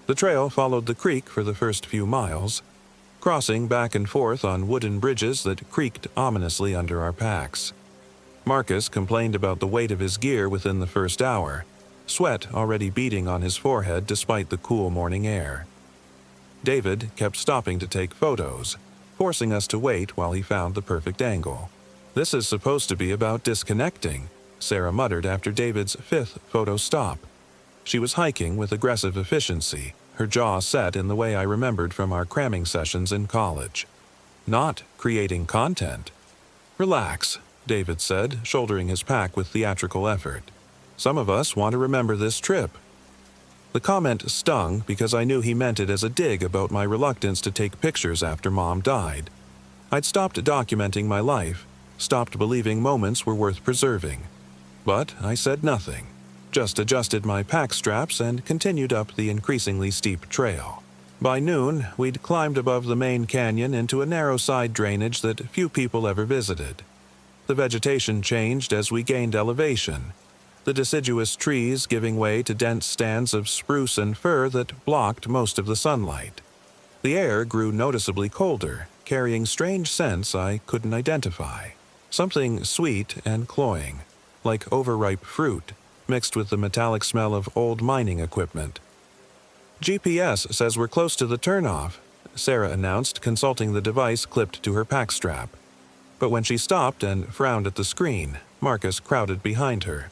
Speaker 1: The trail followed the creek for the first few miles, crossing back and forth on wooden bridges that creaked ominously under our packs. Marcus complained about the weight of his gear within the first hour, sweat already beading on his forehead despite the cool morning air. David kept stopping to take photos, forcing us to wait while he found the perfect angle. "This is supposed to be about disconnecting," Sarah muttered after David's 5th photo stop. She was hiking with aggressive efficiency, her jaw set in the way I remembered from our cramming sessions in college. "Not creating content." "Relax," David said, shouldering his pack with theatrical effort. "Some of us want to remember this trip." The comment stung because I knew he meant it as a dig about my reluctance to take pictures after Mom died. I'd stopped documenting my life, stopped believing moments were worth preserving. But I said nothing, just adjusted my pack straps and continued up the increasingly steep trail. By noon, we'd climbed above the main canyon into a narrow side drainage that few people ever visited. The vegetation changed as we gained elevation, the deciduous trees giving way to dense stands of spruce and fir that blocked most of the sunlight. The air grew noticeably colder, carrying strange scents I couldn't identify. Something sweet and cloying, like overripe fruit, mixed with the metallic smell of old mining equipment. "GPS says we're close to the turnoff," Sarah announced, consulting the device clipped to her pack strap. But when she stopped and frowned at the screen, Marcus crowded behind her.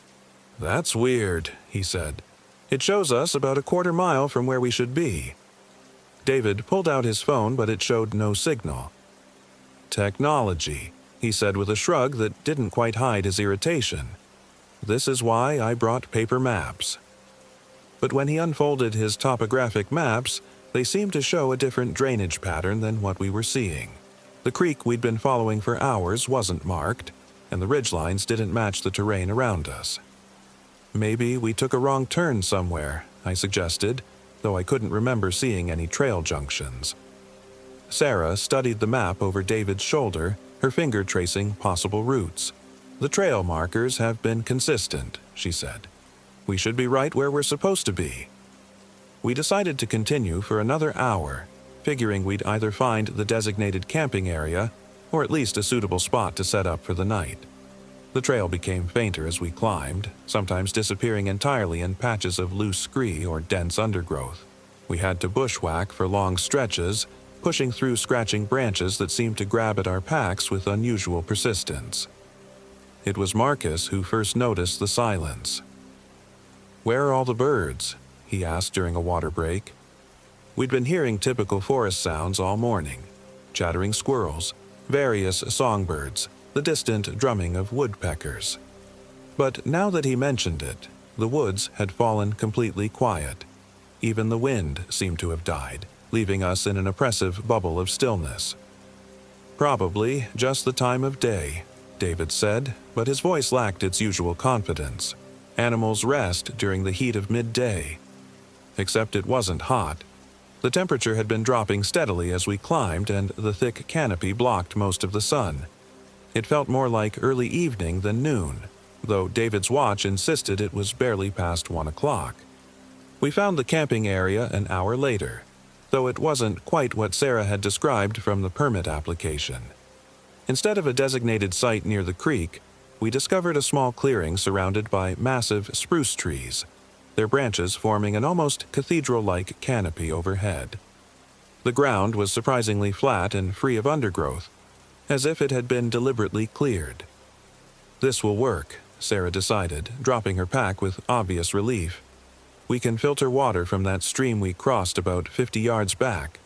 Speaker 1: "That's weird," he said. "It shows us about a quarter mile from where we should be." David pulled out his phone, but it showed no signal. "Technology," he said with a shrug that didn't quite hide his irritation. "This is why I brought paper maps." But when he unfolded his topographic maps, they seemed to show a different drainage pattern than what we were seeing. The creek we'd been following for hours wasn't marked, and the ridgelines didn't match the terrain around us. "Maybe we took a wrong turn somewhere," I suggested, though I couldn't remember seeing any trail junctions. Sarah studied the map over David's shoulder, her finger tracing possible routes. "The trail markers have been consistent," she said. "We should be right where we're supposed to be." We decided to continue for another hour, figuring we'd either find the designated camping area or at least a suitable spot to set up for the night. The trail became fainter as we climbed, sometimes disappearing entirely in patches of loose scree or dense undergrowth. We had to bushwhack for long stretches, pushing through scratching branches that seemed to grab at our packs with unusual persistence. It was Marcus who first noticed the silence. "Where are all the birds?" he asked during a water break. We'd been hearing typical forest sounds all morning: chattering squirrels, various songbirds, the distant drumming of woodpeckers. But now that he mentioned it, the woods had fallen completely quiet. Even the wind seemed to have died, leaving us in an oppressive bubble of stillness. "Probably just the time of day," David said, but his voice lacked its usual confidence. "Animals rest during the heat of midday." Except it wasn't hot. The temperature had been dropping steadily as we climbed, and the thick canopy blocked most of the sun. It felt more like early evening than noon, though David's watch insisted it was barely past 1 o'clock. We found the camping area an hour later, though it wasn't quite what Sarah had described from the permit application. Instead of a designated site near the creek, we discovered a small clearing surrounded by massive spruce trees, their branches forming an almost cathedral-like canopy overhead. The ground was surprisingly flat and free of undergrowth, as if it had been deliberately cleared. "This will work," Sarah decided, dropping her pack with obvious relief. "We can filter water from that stream we crossed about 50 yards back."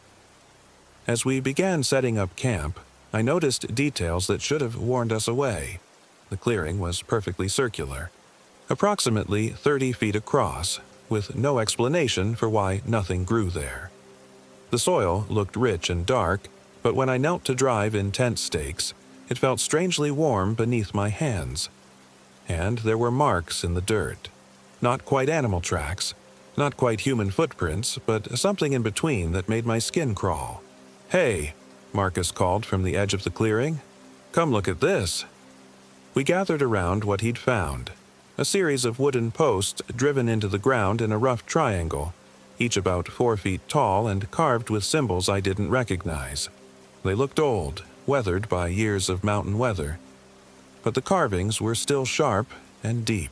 Speaker 1: As we began setting up camp, I noticed details that should have warned us away. The clearing was perfectly circular, approximately 30 feet across, with no explanation for why nothing grew there. The soil looked rich and dark, but when I knelt to drive in tent stakes, it felt strangely warm beneath my hands. And there were marks in the dirt. Not quite animal tracks, not quite human footprints, but something in between that made my skin crawl. "Hey," Marcus called from the edge of the clearing. "Come look at this." We gathered around what he'd found: a series of wooden posts driven into the ground in a rough triangle, each about 4 feet tall and carved with symbols I didn't recognize. They looked old, weathered by years of mountain weather, but the carvings were still sharp and deep.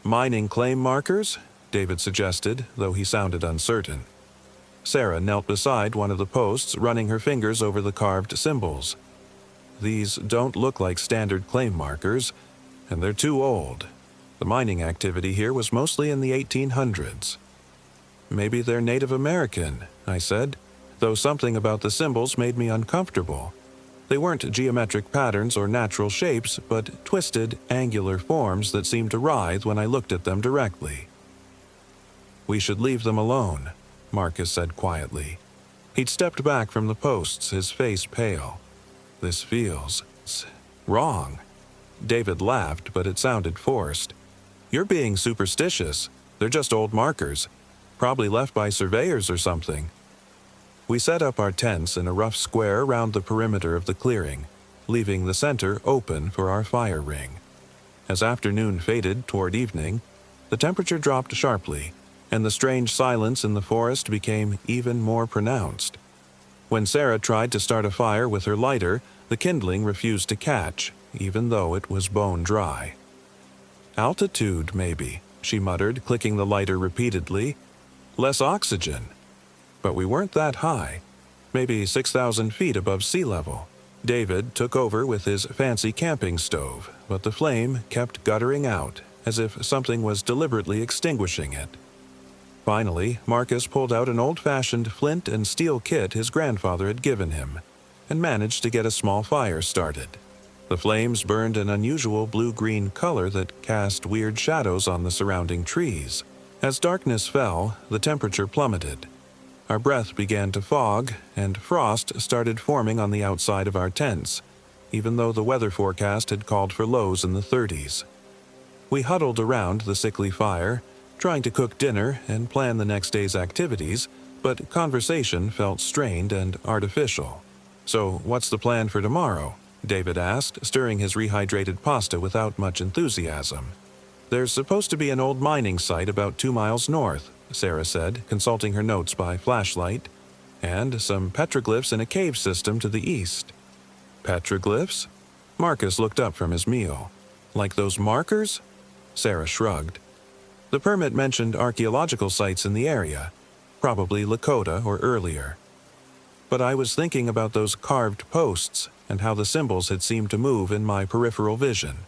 Speaker 1: "Mining claim markers?" David suggested, though he sounded uncertain. Sarah knelt beside one of the posts, running her fingers over the carved symbols. "These don't look like standard claim markers, and they're too old. The mining activity here was mostly in the 1800s. "Maybe they're Native American," I said, though something about the symbols made me uncomfortable. They weren't geometric patterns or natural shapes, but twisted, angular forms that seemed to writhe when I looked at them directly. "We should leave them alone," Marcus said quietly. He'd stepped back from the posts, his face pale. "This feels wrong." David laughed, but it sounded forced. "You're being superstitious. They're just old markers, probably left by surveyors or something." We set up our tents in a rough square around the perimeter of the clearing, leaving the center open for our fire ring. As afternoon faded toward evening, the temperature dropped sharply, and the strange silence in the forest became even more pronounced. When Sarah tried to start a fire with her lighter, the kindling refused to catch, even though it was bone dry. "Altitude, maybe," she muttered, clicking the lighter repeatedly. "Less oxygen." But we weren't that high, maybe 6,000 feet above sea level. David took over with his fancy camping stove, but the flame kept guttering out, as if something was deliberately extinguishing it. Finally, Marcus pulled out an old-fashioned flint and steel kit his grandfather had given him, and managed to get a small fire started. The flames burned an unusual blue-green color that cast weird shadows on the surrounding trees. As darkness fell, the temperature plummeted. Our breath began to fog, and frost started forming on the outside of our tents, even though the weather forecast had called for lows in the 30s. We huddled around the sickly fire, trying to cook dinner and plan the next day's activities, but conversation felt strained and artificial. "So, what's the plan for tomorrow?" David asked, stirring his rehydrated pasta without much enthusiasm. "There's supposed to be an old mining site about 2 miles north," Sarah said, consulting her notes by flashlight, "and some petroglyphs in a cave system to the east." "Petroglyphs?" Marcus looked up from his meal. "Like those markers?" Sarah shrugged. The permit mentioned archaeological sites in the area, probably Lakota or earlier. But I was thinking about those carved posts and how the symbols had seemed to move in my peripheral vision.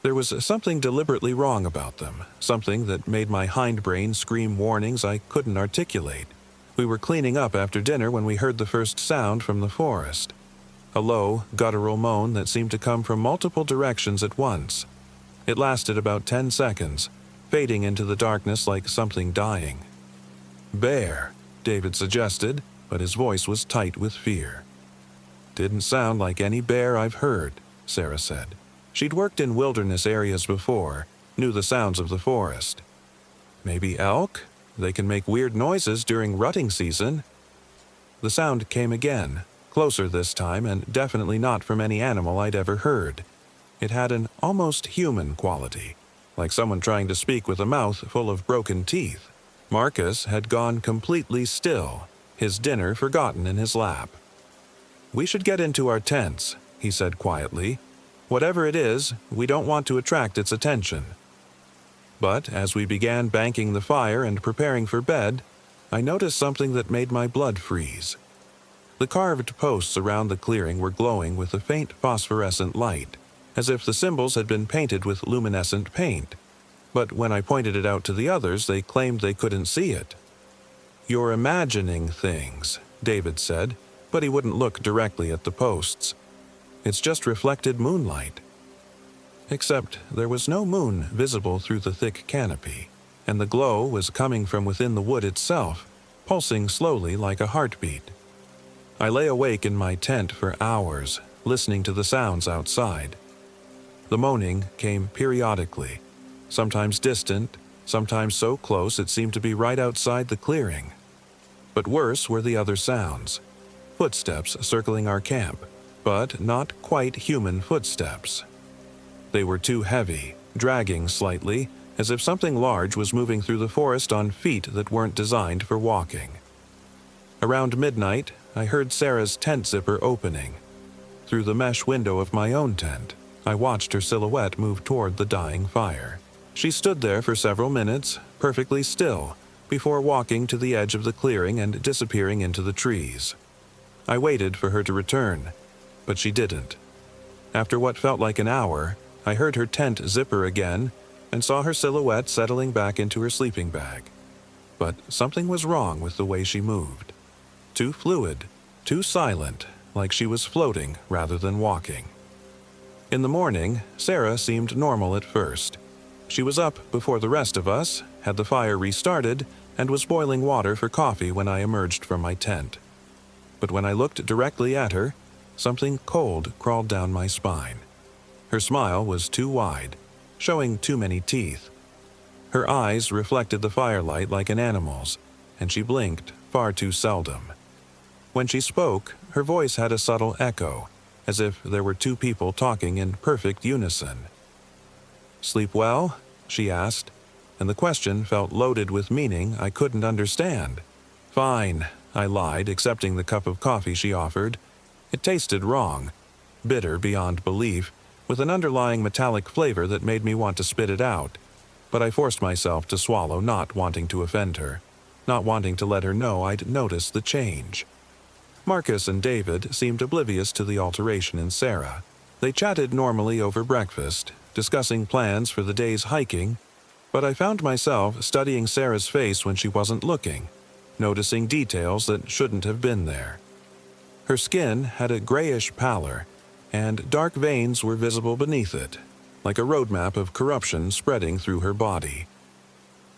Speaker 1: There was something deliberately wrong about them, something that made my hindbrain scream warnings I couldn't articulate. We were cleaning up after dinner when we heard the first sound from the forest. A low, guttural moan that seemed to come from multiple directions at once. It lasted about 10 seconds, fading into the darkness like something dying. "Bear," David suggested, but his voice was tight with fear. "Didn't sound like any bear I've heard," Sarah said. She'd worked in wilderness areas before, knew the sounds of the forest. "Maybe elk? They can make weird noises during rutting season." The sound came again, closer this time, and definitely not from any animal I'd ever heard. It had an almost human quality, like someone trying to speak with a mouth full of broken teeth. Marcus had gone completely still, his dinner forgotten in his lap. "We should get into our tents," he said quietly. "Whatever it is, we don't want to attract its attention." But as we began banking the fire and preparing for bed, I noticed something that made my blood freeze. The carved posts around the clearing were glowing with a faint phosphorescent light, as if the symbols had been painted with luminescent paint. But when I pointed it out to the others, they claimed they couldn't see it. "You're imagining things," David said, but he wouldn't look directly at the posts. "It's just reflected moonlight." Except there was no moon visible through the thick canopy, and the glow was coming from within the wood itself, pulsing slowly like a heartbeat. I lay awake in my tent for hours, listening to the sounds outside. The moaning came periodically, sometimes distant, sometimes so close it seemed to be right outside the clearing. But worse were the other sounds. Footsteps circling our camp, but not quite human footsteps. They were too heavy, dragging slightly, as if something large was moving through the forest on feet that weren't designed for walking. Around midnight, I heard Sarah's tent zipper opening. Through the mesh window of my own tent, I watched her silhouette move toward the dying fire. She stood there for several minutes, perfectly still, before walking to the edge of the clearing and disappearing into the trees. I waited for her to return, but she didn't. After what felt like an hour, I heard her tent zipper again and saw her silhouette settling back into her sleeping bag. But something was wrong with the way she moved. Too fluid, too silent, like she was floating rather than walking. In the morning, Sarah seemed normal at first. She was up before the rest of us, had the fire restarted, and was boiling water for coffee when I emerged from my tent. But when I looked directly at her, something cold crawled down my spine. Her smile was too wide, showing too many teeth. Her eyes reflected the firelight like an animal's, and she blinked far too seldom. When she spoke, her voice had a subtle echo, as if there were two people talking in perfect unison. "Sleep well?" she asked, and the question felt loaded with meaning I couldn't understand. "Fine," I lied, accepting the cup of coffee she offered. It tasted wrong, bitter beyond belief, with an underlying metallic flavor that made me want to spit it out. But I forced myself to swallow, not wanting to offend her, not wanting to let her know I'd noticed the change. Marcus and David seemed oblivious to the alteration in Sarah. They chatted normally over breakfast, discussing plans for the day's hiking, but I found myself studying Sarah's face when she wasn't looking, noticing details that shouldn't have been there. Her skin had a grayish pallor, and dark veins were visible beneath it, like a roadmap of corruption spreading through her body.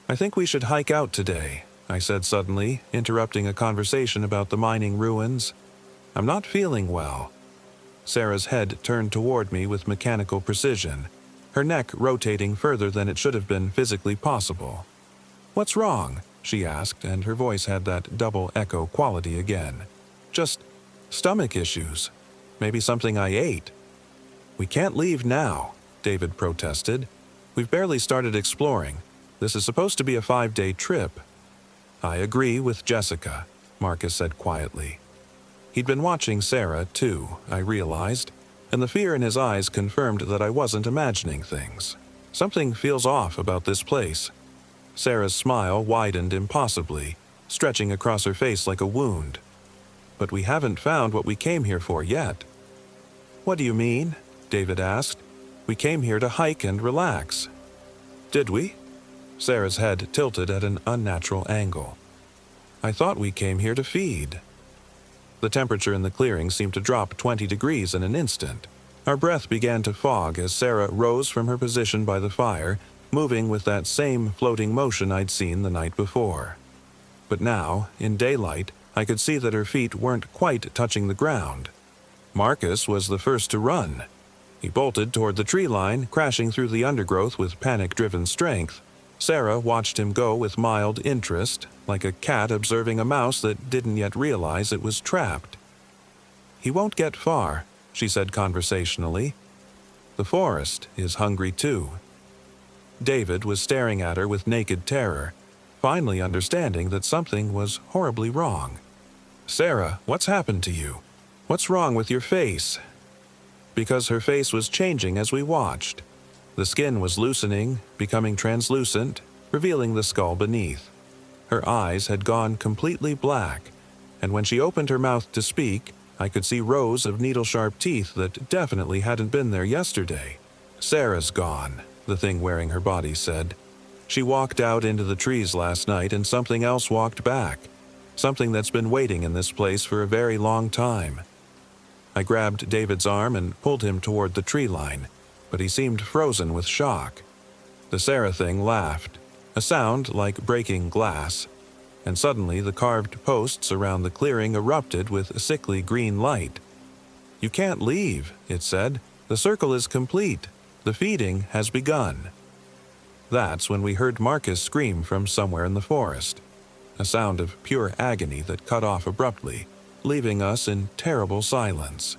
Speaker 1: "I think we should hike out today," I said suddenly, interrupting a conversation about the mining ruins. "I'm not feeling well." Sarah's head turned toward me with mechanical precision, her neck rotating further than it should have been physically possible. "What's wrong?" she asked, and her voice had that double echo quality again. "Just stomach issues. Maybe something I ate." "We can't leave now," David protested. "We've barely started exploring. This is supposed to be a 5-day trip." "I agree with Jessica," Marcus said quietly. He'd been watching Sarah, too, I realized, and the fear in his eyes confirmed that I wasn't imagining things. Something feels off about this place. Sarah's smile widened impossibly, stretching across her face like a wound. "But we haven't found what we came here for yet." "What do you mean?" David asked. "We came here to hike and relax." "Did we?" Sarah's head tilted at an unnatural angle. "I thought we came here to feed." The temperature in the clearing seemed to drop 20 degrees in an instant. Our breath began to fog as Sarah rose from her position by the fire, moving with that same floating motion I'd seen the night before. But now, in daylight, I could see that her feet weren't quite touching the ground. Marcus was the first to run. He bolted toward the tree line, crashing through the undergrowth with panic-driven strength. Sarah watched him go with mild interest, like a cat observing a mouse that didn't yet realize it was trapped. "He won't get far," she said conversationally. "The forest is hungry too." David was staring at her with naked terror, finally understanding that something was horribly wrong. "Sarah, what's happened to you? What's wrong with your face?" Because her face was changing as we watched. The skin was loosening, becoming translucent, revealing the skull beneath. Her eyes had gone completely black, and when she opened her mouth to speak, I could see rows of needle-sharp teeth that definitely hadn't been there yesterday. "Sarah's gone," the thing wearing her body said. "She walked out into the trees last night and something else walked back. Something that's been waiting in this place for a very long time." I grabbed David's arm and pulled him toward the tree line, but he seemed frozen with shock. The Sarah thing laughed, a sound like breaking glass, and suddenly the carved posts around the clearing erupted with a sickly green light. "You can't leave," it said. "The circle is complete. The feeding has begun." That's when we heard Marcus scream from somewhere in the forest, a sound of pure agony that cut off abruptly, leaving us in terrible silence.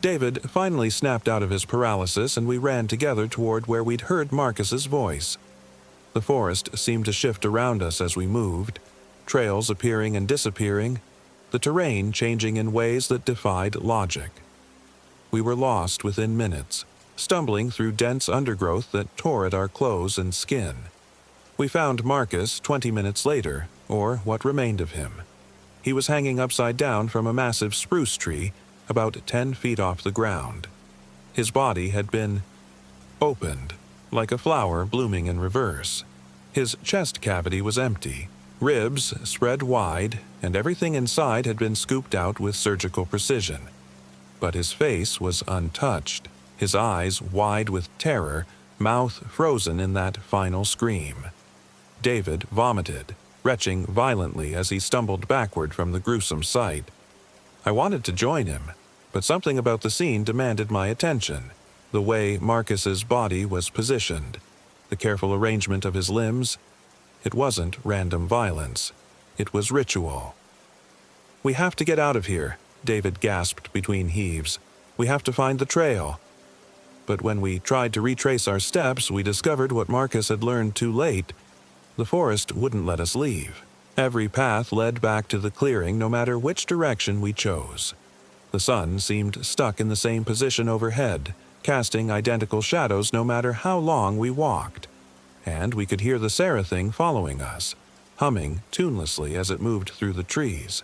Speaker 1: David finally snapped out of his paralysis and we ran together toward where we'd heard Marcus's voice. The forest seemed to shift around us as we moved, trails appearing and disappearing, the terrain changing in ways that defied logic. We were lost within minutes, stumbling through dense undergrowth that tore at our clothes and skin. We found Marcus 20 minutes later, or what remained of him. He was hanging upside down from a massive spruce tree about 10 feet off the ground. His body had been opened, like a flower blooming in reverse. His chest cavity was empty, ribs spread wide, and everything inside had been scooped out with surgical precision. But his face was untouched, his eyes wide with terror, mouth frozen in that final scream. David vomited, retching violently as he stumbled backward from the gruesome sight. I wanted to join him, but something about the scene demanded my attention. The way Marcus's body was positioned, the careful arrangement of his limbs. It wasn't random violence. It was ritual. "We have to get out of here," David gasped between heaves. "We have to find the trail." But when we tried to retrace our steps, we discovered what Marcus had learned too late. The forest wouldn't let us leave. Every path led back to the clearing, no matter which direction we chose. The sun seemed stuck in the same position overhead, casting identical shadows no matter how long we walked. And we could hear the Seraphim following us, humming tunelessly as it moved through the trees.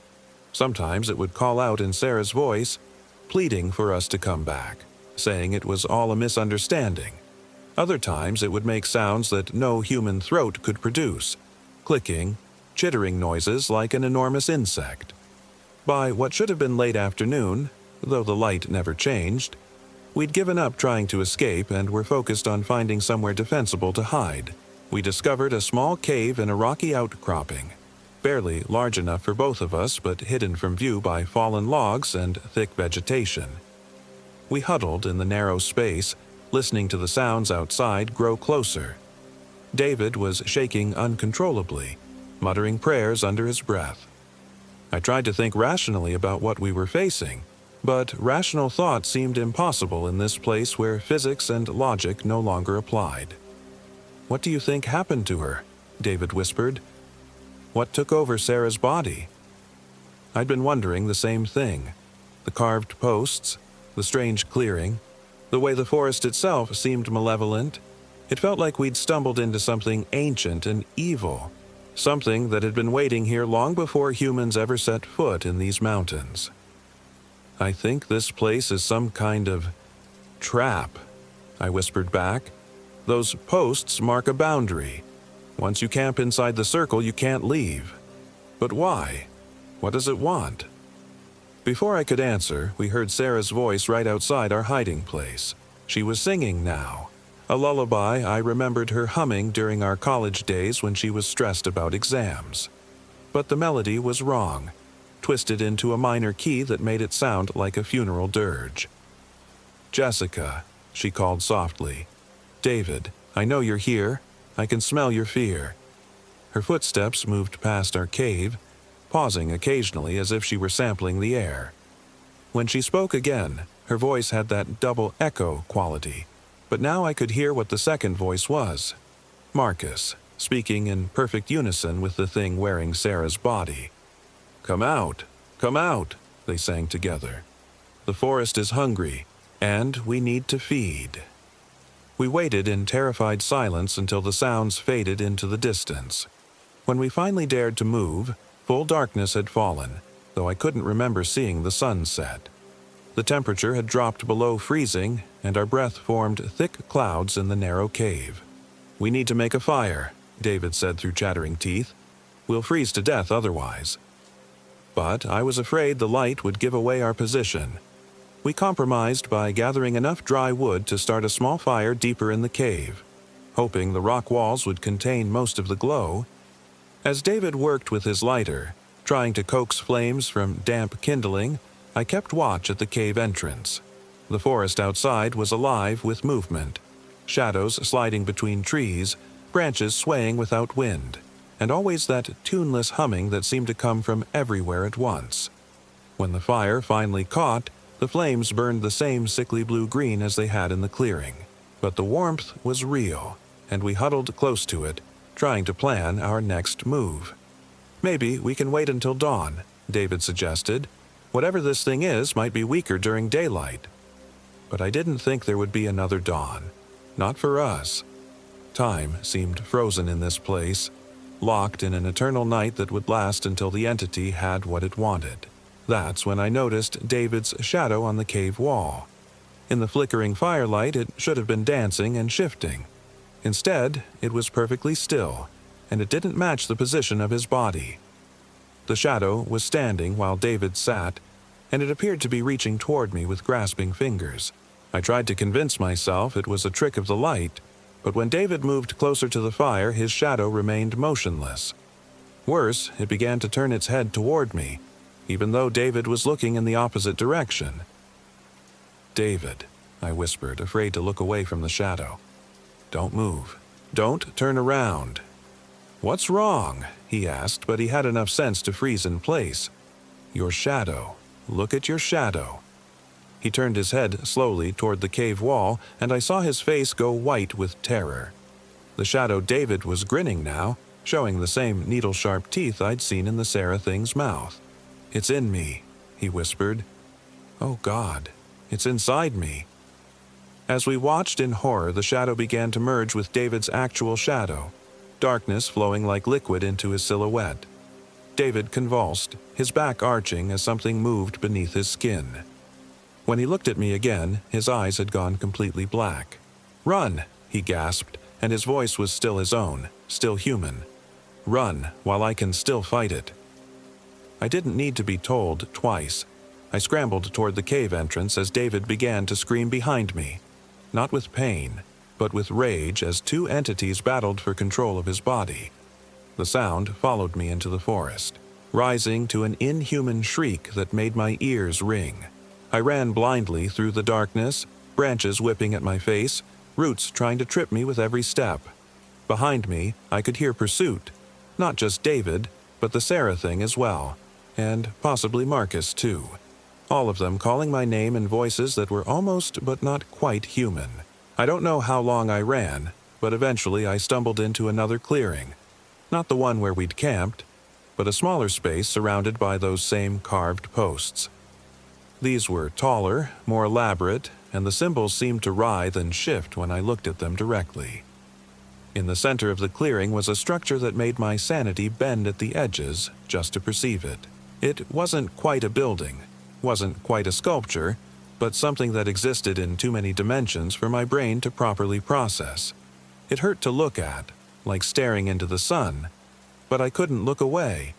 Speaker 1: Sometimes it would call out in Sarah's voice, pleading for us to come back, saying it was all a misunderstanding. Other times it would make sounds that no human throat could produce, clicking, chittering noises like an enormous insect. By what should have been late afternoon, though the light never changed, we'd given up trying to escape and were focused on finding somewhere defensible to hide. We discovered a small cave in a rocky outcropping, barely large enough for both of us but hidden from view by fallen logs and thick vegetation. We huddled in the narrow space, listening to the sounds outside grow closer. David was shaking uncontrollably, muttering prayers under his breath. I tried to think rationally about what we were facing, but rational thought seemed impossible in this place where physics and logic no longer applied. "What do you think happened to her?" David whispered. "What took over Sarah's body?" I'd been wondering the same thing. The carved posts, the strange clearing, the way the forest itself seemed malevolent. It felt like we'd stumbled into something ancient and evil, something that had been waiting here long before humans ever set foot in these mountains. "I think this place is some kind of trap," I whispered back. "Those posts mark a boundary. Once you camp inside the circle, you can't leave. But why? What does it want?" Before I could answer, we heard Sarah's voice right outside our hiding place. She was singing now, a lullaby I remembered her humming during our college days when she was stressed about exams. But the melody was wrong, twisted into a minor key that made it sound like a funeral dirge. "Jessica," she called softly. "David, I know you're here. I can smell your fear." Her footsteps moved past our cave, pausing occasionally as if she were sampling the air. When she spoke again, her voice had that double echo quality, but now I could hear what the second voice was. Marcus, speaking in perfect unison with the thing wearing Sarah's body. Come out, they sang together. "The forest is hungry, and we need to feed." We waited in terrified silence until the sounds faded into the distance. When we finally dared to move, full darkness had fallen, though I couldn't remember seeing the sun set. The temperature had dropped below freezing, and our breath formed thick clouds in the narrow cave. "We need to make a fire," David said through chattering teeth. "We'll freeze to death otherwise." But I was afraid the light would give away our position. We compromised by gathering enough dry wood to start a small fire deeper in the cave, hoping the rock walls would contain most of the glow. As David worked with his lighter, trying to coax flames from damp kindling, I kept watch at the cave entrance. The forest outside was alive with movement, shadows sliding between trees, branches swaying without wind, and always that tuneless humming that seemed to come from everywhere at once. When the fire finally caught, the flames burned the same sickly blue-green as they had in the clearing, but the warmth was real, and we huddled close to it, trying to plan our next move. "Maybe we can wait until dawn," David suggested. "Whatever this thing is might be weaker during daylight." But I didn't think there would be another dawn. Not for us. Time seemed frozen in this place, locked in an eternal night that would last until the entity had what it wanted. That's when I noticed David's shadow on the cave wall. In the flickering firelight, it should have been dancing and shifting. Instead, it was perfectly still, and it didn't match the position of his body. The shadow was standing while David sat, and it appeared to be reaching toward me with grasping fingers. I tried to convince myself it was a trick of the light, but when David moved closer to the fire, his shadow remained motionless. Worse, it began to turn its head toward me, even though David was looking in the opposite direction. "David," I whispered, afraid to look away from the shadow. "Don't move. Don't turn around." "What's wrong?" he asked, but he had enough sense to freeze in place. Your shadow. Look at your shadow." He turned his head slowly toward the cave wall, and I saw his face go white with terror. The shadow David was grinning now, showing the same needle-sharp teeth I'd seen in the Sarah thing's mouth. "It's in me," he whispered. "Oh God, it's inside me." As we watched in horror, the shadow began to merge with David's actual shadow, darkness flowing like liquid into his silhouette. David convulsed, his back arching as something moved beneath his skin. When he looked at me again, his eyes had gone completely black. "Run!" he gasped, and his voice was still his own, still human. "Run, while I can still fight it." I didn't need to be told twice. I scrambled toward the cave entrance as David began to scream behind me, not with pain, but with rage as two entities battled for control of his body. The sound followed me into the forest, rising to an inhuman shriek that made my ears ring. I ran blindly through the darkness, branches whipping at my face, roots trying to trip me with every step. Behind me, I could hear pursuit, not just David, but the Sarah thing as well, and possibly Marcus too. All of them calling my name in voices that were almost but not quite human. I don't know how long I ran, but eventually I stumbled into another clearing. Not the one where we'd camped, but a smaller space surrounded by those same carved posts. These were taller, more elaborate, and the symbols seemed to writhe and shift when I looked at them directly. In the center of the clearing was a structure that made my sanity bend at the edges just to perceive it. It wasn't quite a building, wasn't quite a sculpture, but something that existed in too many dimensions for my brain to properly process. It hurt to look at, like staring into the sun, but I couldn't look away.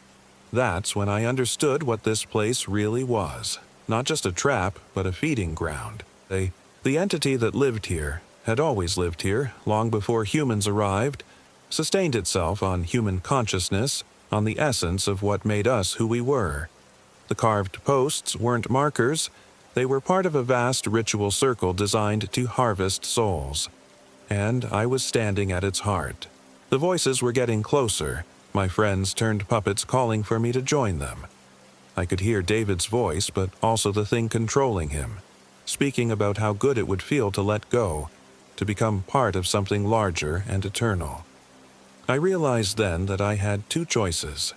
Speaker 1: That's when I understood what this place really was. Not just a trap, but a feeding ground. The entity that lived here, had always lived here, long before humans arrived, sustained itself on human consciousness, on the essence of what made us who we were. The carved posts weren't markers, they were part of a vast ritual circle designed to harvest souls. And I was standing at its heart. The voices were getting closer, my friends turned puppets calling for me to join them. I could hear David's voice, but also the thing controlling him, speaking about how good it would feel to let go, to become part of something larger and eternal. I realized then that I had two choices.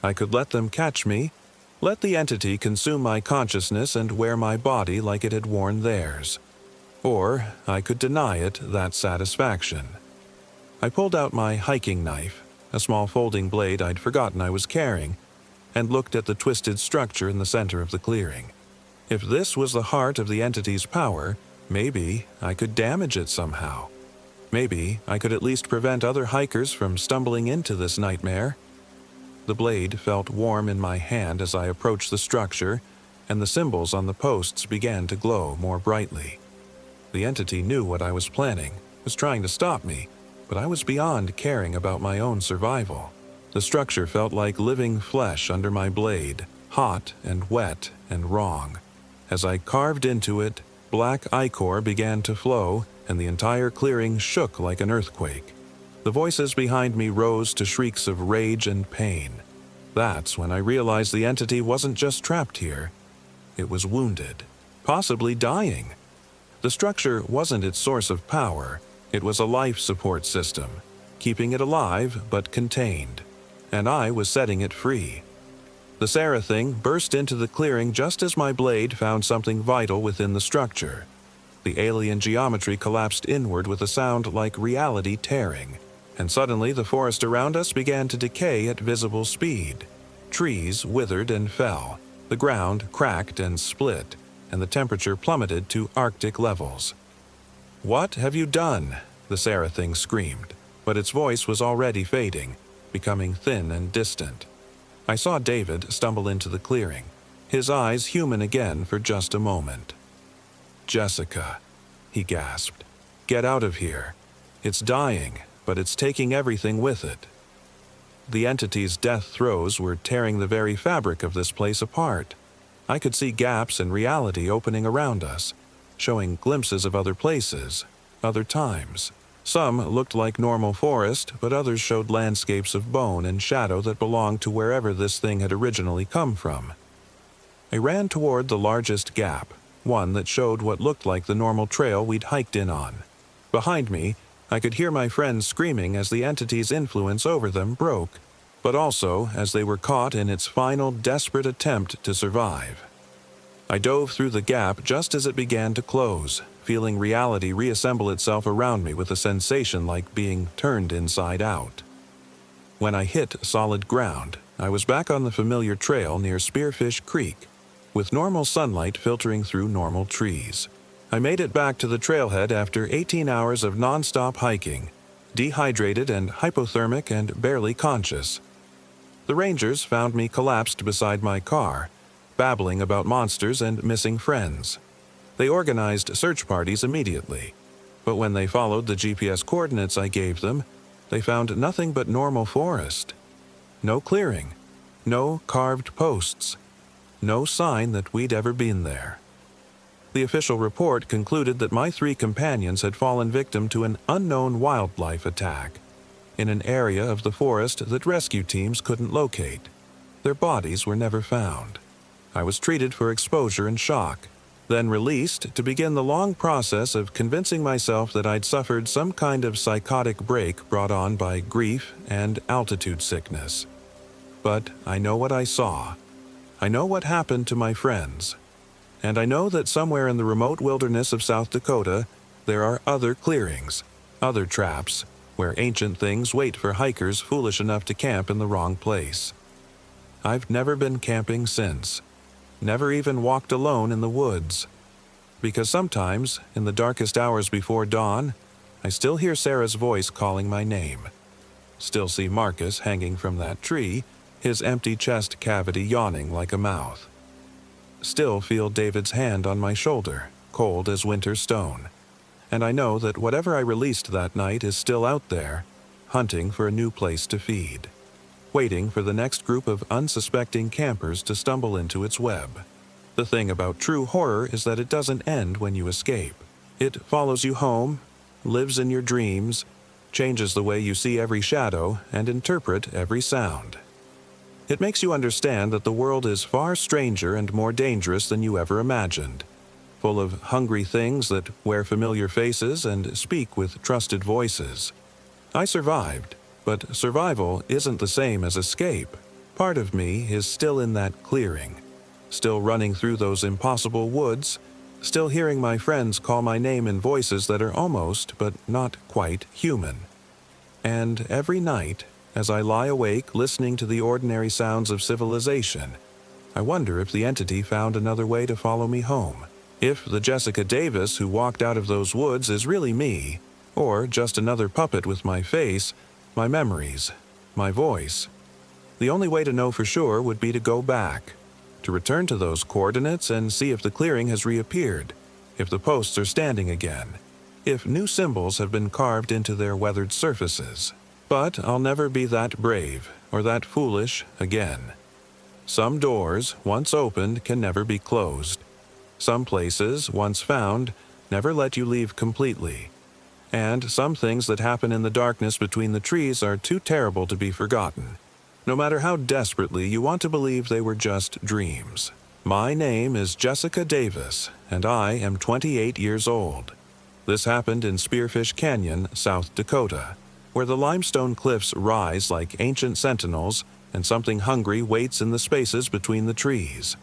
Speaker 1: I could let them catch me, let the entity consume my consciousness and wear my body like it had worn theirs. Or I could deny it that satisfaction. I pulled out my hiking knife, a small folding blade I'd forgotten I was carrying, and looked at the twisted structure in the center of the clearing. If this was the heart of the entity's power, maybe I could damage it somehow. Maybe I could at least prevent other hikers from stumbling into this nightmare. The blade felt warm in my hand as I approached the structure, and the symbols on the posts began to glow more brightly. The entity knew what I was planning, was trying to stop me, but I was beyond caring about my own survival. The structure felt like living flesh under my blade, hot and wet and wrong. As I carved into it, black ichor began to flow, and the entire clearing shook like an earthquake. The voices behind me rose to shrieks of rage and pain. That's when I realized the entity wasn't just trapped here. It was wounded, possibly dying. The structure wasn't its source of power. It was a life support system, keeping it alive but contained. And I was setting it free. The Sarah thing burst into the clearing just as my blade found something vital within the structure. The alien geometry collapsed inward with a sound like reality tearing, and suddenly the forest around us began to decay at visible speed. Trees withered and fell, the ground cracked and split, and the temperature plummeted to Arctic levels. "What have you done?" the Sarah thing screamed, but its voice was already fading, becoming thin and distant. I saw David stumble into the clearing, his eyes human again for just a moment. "Jessica," he gasped, "get out of here. It's dying, but it's taking everything with it." The entity's death throes were tearing the very fabric of this place apart. I could see gaps in reality opening around us, showing glimpses of other places, other times. Some looked like normal forest, but others showed landscapes of bone and shadow that belonged to wherever this thing had originally come from. I ran toward the largest gap, one that showed what looked like the normal trail we'd hiked in on. Behind me, I could hear my friends screaming as the entity's influence over them broke, but also as they were caught in its final desperate attempt to survive. I dove through the gap just as it began to close, feeling reality reassemble itself around me with a sensation like being turned inside out. When I hit solid ground, I was back on the familiar trail near Spearfish Creek, with normal sunlight filtering through normal trees. I made it back to the trailhead after 18 hours of non-stop hiking, dehydrated and hypothermic and barely conscious. The rangers found me collapsed beside my car, babbling about monsters and missing friends. They organized search parties immediately, but when they followed the GPS coordinates I gave them, they found nothing but normal forest. No clearing, no carved posts, no sign that we'd ever been there. The official report concluded that my 3 companions had fallen victim to an unknown wildlife attack in an area of the forest that rescue teams couldn't locate. Their bodies were never found. I was treated for exposure and shock, then released to begin the long process of convincing myself that I'd suffered some kind of psychotic break brought on by grief and altitude sickness. But I know what I saw. I know what happened to my friends. And I know that somewhere in the remote wilderness of South Dakota, there are other clearings, other traps, where ancient things wait for hikers foolish enough to camp in the wrong place. I've never been camping since. Never even walked alone in the woods. Because sometimes, in the darkest hours before dawn, I still hear Sarah's voice calling my name. Still see Marcus hanging from that tree, his empty chest cavity yawning like a mouth. Still feel David's hand on my shoulder, cold as winter stone. And I know that whatever I released that night is still out there, hunting for a new place to feed, waiting for the next group of unsuspecting campers to stumble into its web. The thing about true horror is that it doesn't end when you escape. It follows you home, lives in your dreams, changes the way you see every shadow and interpret every sound. It makes you understand that the world is far stranger and more dangerous than you ever imagined, full of hungry things that wear familiar faces and speak with trusted voices. I survived, but survival isn't the same as escape. Part of me is still in that clearing, still running through those impossible woods, still hearing my friends call my name in voices that are almost, but not quite, human. And every night, as I lie awake listening to the ordinary sounds of civilization, I wonder if the entity found another way to follow me home. If the Jessica Davis who walked out of those woods is really me, or just another puppet with my face, my memories, my voice. The only way to know for sure would be to go back, to return to those coordinates and see if the clearing has reappeared, if the posts are standing again, if new symbols have been carved into their weathered surfaces. But I'll never be that brave or that foolish again. Some doors, once opened, can never be closed. Some places, once found, never let you leave completely. And some things that happen in the darkness between the trees are too terrible to be forgotten, no matter how desperately you want to believe they were just dreams. My name is Jessica Davis, and I am 28 years old. This happened in Spearfish Canyon, South Dakota, where the limestone cliffs rise like ancient sentinels and something hungry waits in the spaces between the trees.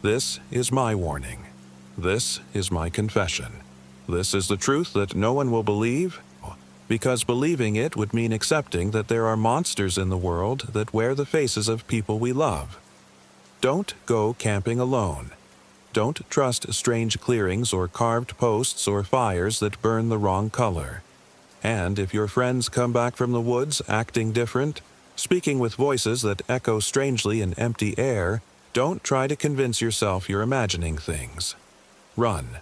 Speaker 1: This is my warning. This is my confession. This is the truth that no one will believe, because believing it would mean accepting that there are monsters in the world that wear the faces of people we love. Don't go camping alone. Don't trust strange clearings or carved posts or fires that burn the wrong color. And if your friends come back from the woods acting different, speaking with voices that echo strangely in empty air, don't try to convince yourself you're imagining things. Run.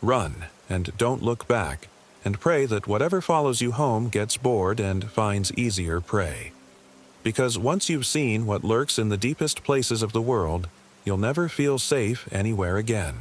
Speaker 1: Run, and don't look back, and pray that whatever follows you home gets bored and finds easier prey. Because once you've seen what lurks in the deepest places of the world, you'll never feel safe anywhere again.